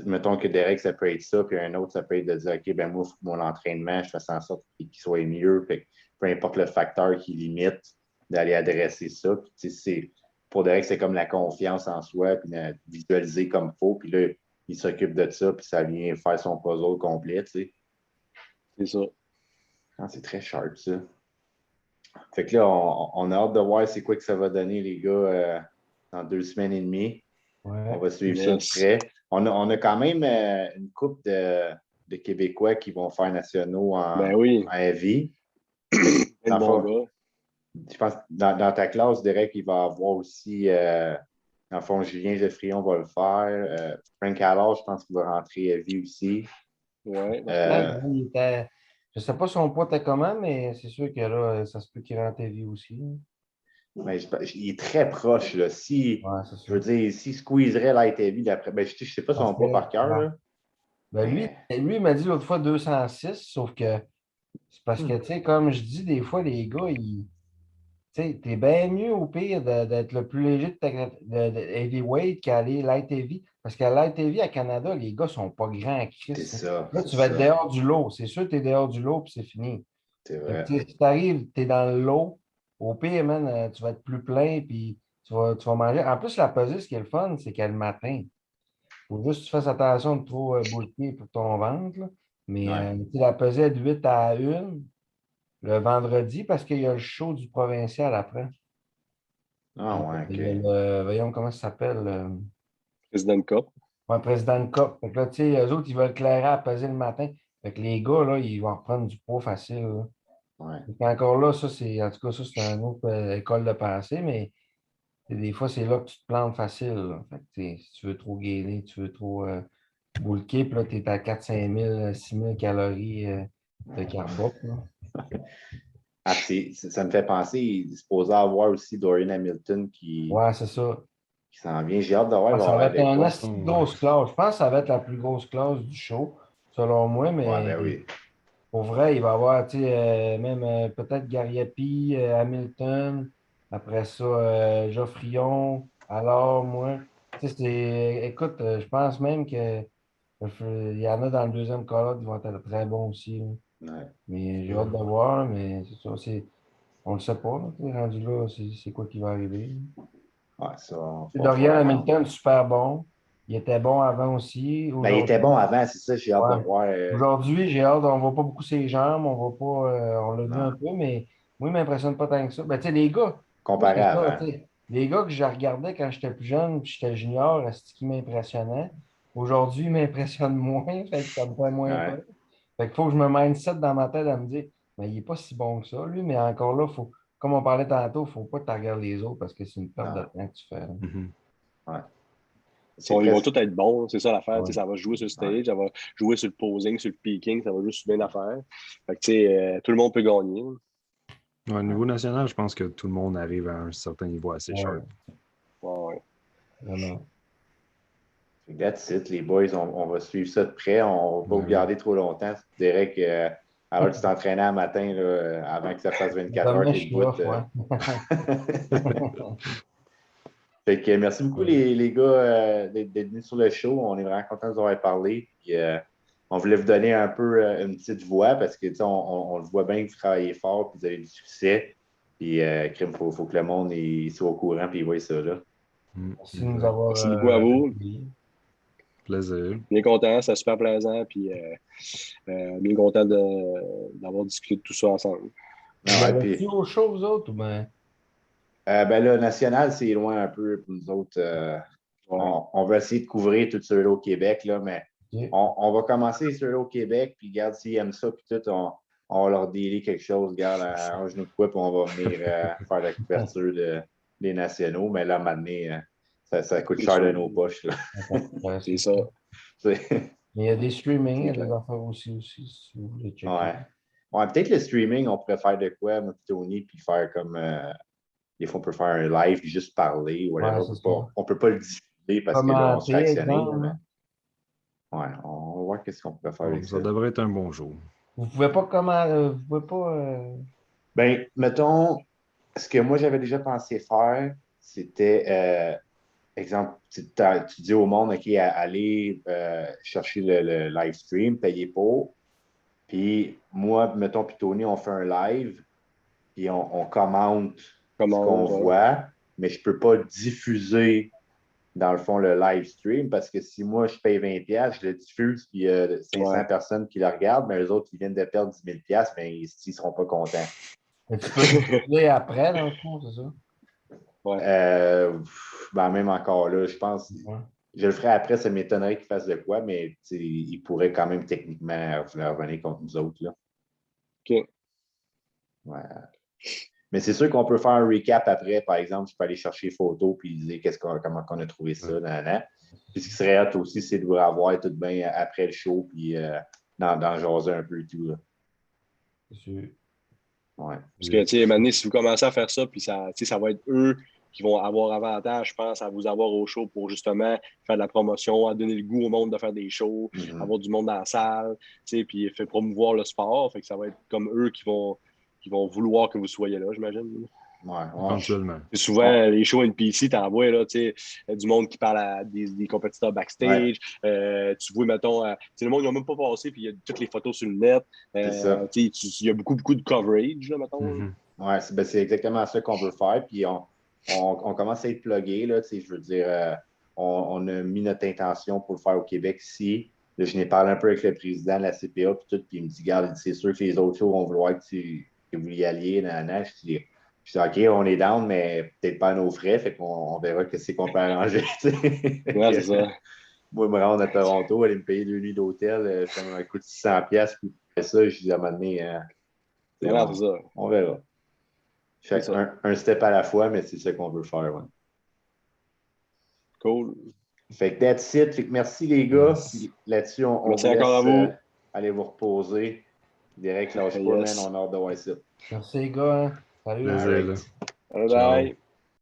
Mettons que Derek, ça peut être ça, puis un autre, ça peut être de dire, OK, ben moi, il faut que mon entraînement, je fasse en sorte qu'il soit mieux. Fait que peu importe le facteur qui limite, d'aller adresser ça. Puis, tu sais, pour Derek, c'est comme la confiance en soi, puis de visualiser comme il faut. Puis là, il s'occupe de ça, puis ça vient faire son puzzle complet, tu sais. C'est ça. Ah, c'est très sharp, ça. Fait que là, on a hâte de voir c'est quoi que ça va donner, les gars, dans 2 semaines et demie. On Ouais. va suivre ça de Yes. près. On a quand même une couple de Québécois qui vont faire nationaux Ben oui, en heavy. un bon gars. Je pense que dans ta classe, Derek, il va avoir aussi, dans le fond, Julien Geffrion va le faire. Frank Allard, je pense qu'il va rentrer heavy aussi. Ouais. Je ne sais pas son poids était comment, mais c'est sûr que là, ça se peut qu'il rentre vie aussi. Mais il est très proche. Là. Ouais, c'est Je veux ça. dire, s'il squeezerait light heavy d'après, ben, je ne sais pas son Parce que, poids par cœur. ouais. Là, Ben mais lui, il m'a dit l'autre fois 206, sauf que c'est parce que, tu sais, comme je dis, des fois, les gars, tu sais, t'es bien mieux au pire d'être le plus léger de heavyweight qu'aller light heavy. Parce qu'à light heavy, à Canada, les gars sont pas grands à c'est Christ. ça, Là, c'est tu vas être ça. dehors du lot. C'est sûr que tu es dehors du lot, puis c'est fini. C'est Fait que, vrai. tu sais, si tu arrives, tu es dans le lot, au pire, man, tu vas être plus plein, puis tu vas manger. En plus, la pesée, ce qui est le fun, c'est qu'elle le matin. Faut juste que tu fasses attention de trop bulker pour ton ventre, là. Mais Ouais. tu sais, la pesée est de 8 à 1 le vendredi parce qu'il y a le show du provincial après. Ah ouais, Il y a OK. voyons comment ça s'appelle. Président Cup. Ouais, président de COP. Fait que là, tu sais, eux autres, ils veulent clairer à peser le matin. Fait que les gars, là, ils vont reprendre du poids facile, là. Ouais. Fait encore là, ça, c'est, en tout cas, ça, c'est une autre école de pensée, mais des fois, c'est là que tu te plantes facile, là. Fait que, tu sais, si tu veux trop gainer, tu veux trop Bull Cape, là, tu es à 4-5 000, 6 000 calories de carbohydrates. Ça me fait penser, il est supposé avoir aussi Dorian Hamilton Ouais, c'est ça. qui s'en vient. J'ai hâte de voir, il Ah, va ça va avoir être de une quoi. assez grosse classe. Je pense que ça va être la plus grosse classe du show, selon moi, Ouais, mais ben oui. pour vrai, il va y avoir même peut-être Gariepi, Hamilton, après ça, Geoffrion, alors moi. Écoute, je pense même que il y en a dans le deuxième call qui vont être très bons aussi, là. Ouais. Mais j'ai hâte de voir, mais c'est ça, on le sait pas, là, rendu là, c'est quoi qui va arriver. Ouais, ça, Dorian Hamilton, super bon. Il était bon avant aussi. Ben, il était bon avant, c'est ça, j'ai hâte Ouais. de voir. Aujourd'hui, j'ai hâte, on voit pas beaucoup ses jambes, on voit pas, on l'a vu un Non, peu, mais moi, il m'impressionne pas tant que ça. Ben, tu sais, les gars, moi, comparé c'est à ça, avant. tu sais, les gars que je regardais quand j'étais plus jeune, puis j'étais junior, c'est ce qui m'impressionnait. Aujourd'hui, il m'impressionne moins, fait que ça me fait moins peur. Ouais. Fait qu'il faut que je me mindset dans ma tête à me dire, mais il est pas si bon que ça, lui, mais encore là, faut, comme on parlait tantôt, faut pas que tu regardes les autres parce que c'est une perte de Non. temps que tu fais, là. Ouais. C'est Ils vont presque. tous être bons, c'est ça l'affaire. Ouais. Ça va jouer sur le Ouais. stage, ça va jouer sur le posing, sur le peaking, ça va jouer sur bien d'affaires. Fait que, tout le monde peut gagner. Ouais, au niveau national, je pense que tout le monde arrive à un certain niveau assez sharp. Ouais. Vraiment. That's it, les boys, on va suivre ça de près. On ne va pas vous Ouais. garder trop longtemps. Je dirais que alors que tu t'entraînais un matin, là, avant que ça fasse 24 heures, Demain, t'es je suis debout. off, ouais. Fait que merci beaucoup, les gars, d'être venus sur le show. On est vraiment contents de vous avoir parlé. Puis, on voulait vous donner un peu une petite voix parce que on le voit bien que vous travaillez fort et vous avez du succès. Puis, il faut que le monde soit au courant et voit ça là. Merci de nous avoir Merci beaucoup à vous. accueillis. Plaisir. Bien content, c'est super plaisant. Puis, bien content d'avoir discuté de tout ça ensemble. Ah Vous ouais, avez-tu puis, aux choses, autres, ou bien? ben là, national, c'est loin un peu pour nous autres. Ouais. On va essayer de couvrir tout ceux-là au Québec, là, mais Ok. on va commencer ceux-là au Québec, puis regarde s'ils aiment ça, puis tout, on va leur dealer quelque chose, regarde, arrange-nous de quoi, puis on va venir faire la couverture des nationaux, mais là, maintenant, ça coûte C'est cher de sûr. nos poches, là. Ouais, C'est ça. Mais il y a des streamings, il y C'est a des clair. affaires aussi, si vous voulez checker. Ouais. Ouais, peut-être le streaming, on pourrait faire de quoi, moi, puis Tony, puis faire comme, des fois, on peut faire un live, puis juste parler, Ouais, whatever. c'est ça. On peut pas le diffuser parce que là, on se fait Commenter, actionner, là, exemple, mais là. ouais, on va voir qu'est-ce qu'on pourrait faire avec Ça ça. devrait être un bon jour. Vous pouvez pas vous pouvez pas. Ben, mettons, ce que moi j'avais déjà pensé faire, c'était, exemple, tu dis au monde, OK, allez chercher le live stream, payez pour. Puis moi, mettons, puis Tony, on fait un live, puis on commente ce qu'on Comment, ouais. voit, mais je ne peux pas diffuser, dans le fond, le live stream parce que si moi, je paye 20$, je le diffuse, puis il y a 500 personnes qui le regardent, mais les autres, ils viennent de perdre 10 000$, mais ils ne seront pas contents. Mais tu peux diffuser après, dans le fond, c'est ça? Ouais. Ben, même encore là, je pense, Ouais. je le ferai après, ça m'étonnerait qu'il fasse de quoi, mais il pourrait quand même techniquement revenir contre nous autres. Là. OK. Ouais. Mais c'est sûr qu'on peut faire un recap après, par exemple, je peux aller chercher les photos puis dire comment on a trouvé ça. Nanana. Puis ce qui serait hâte aussi, c'est de vous revoir tout bien après le show puis d'en jaser un peu et tout. Là. C'est sûr. Ouais. Parce que, tu sais, maintenant, si vous commencez à faire ça, puis ça va être eux qui vont avoir avantage, je pense, à vous avoir au show pour justement faire de la promotion, à donner le goût au monde de faire des shows, avoir du monde dans la salle, tu sais, puis faire promouvoir le sport. Fait que ça va être comme eux qui vont vouloir que vous soyez là, j'imagine. Ouais. Éventuellement. Et souvent, les shows NPC, t'envoies là, du monde qui parle à des compétiteurs backstage. Ouais. Tu vois, mettons, le monde, ils n'ont même pas passé, puis il y a toutes les photos sur le net. C'est ça. Il y a beaucoup, beaucoup de coverage, là, mettons. Ouais, c'est exactement ça qu'on veut faire. Puis on commence à être plugué, là, je veux dire, on a mis notre intention pour le faire au Québec ici. Là, je n'ai parlé un peu avec le président de la CPA, puis tout, puis il me dit, regarde, c'est sûr que les autres shows vont vouloir que vous y alliez, nanana. Je dis, OK, on est down, mais peut-être pas à nos frais, fait qu'on verra qu'est-ce qu'on peut arranger. Ouais, c'est ça. Moi, me rendre à Toronto, aller me payer 2 nuits d'hôtel, ça me coûte 600$, puis après ça, je dis à un moment donné, Non, c'est ça. on verra. Fait un step à la fois, mais c'est ça qu'on veut faire. Ouais. Cool. Fait que that's it. Fait que merci les gars. Yes. Puis là-dessus, on Merci vous encore à vous. aller vous reposer. Derek, lâche pas, man. On a hâte de voir ça. Merci les gars. Hein. Salut. Plaisir, là. Bye Ciao. bye.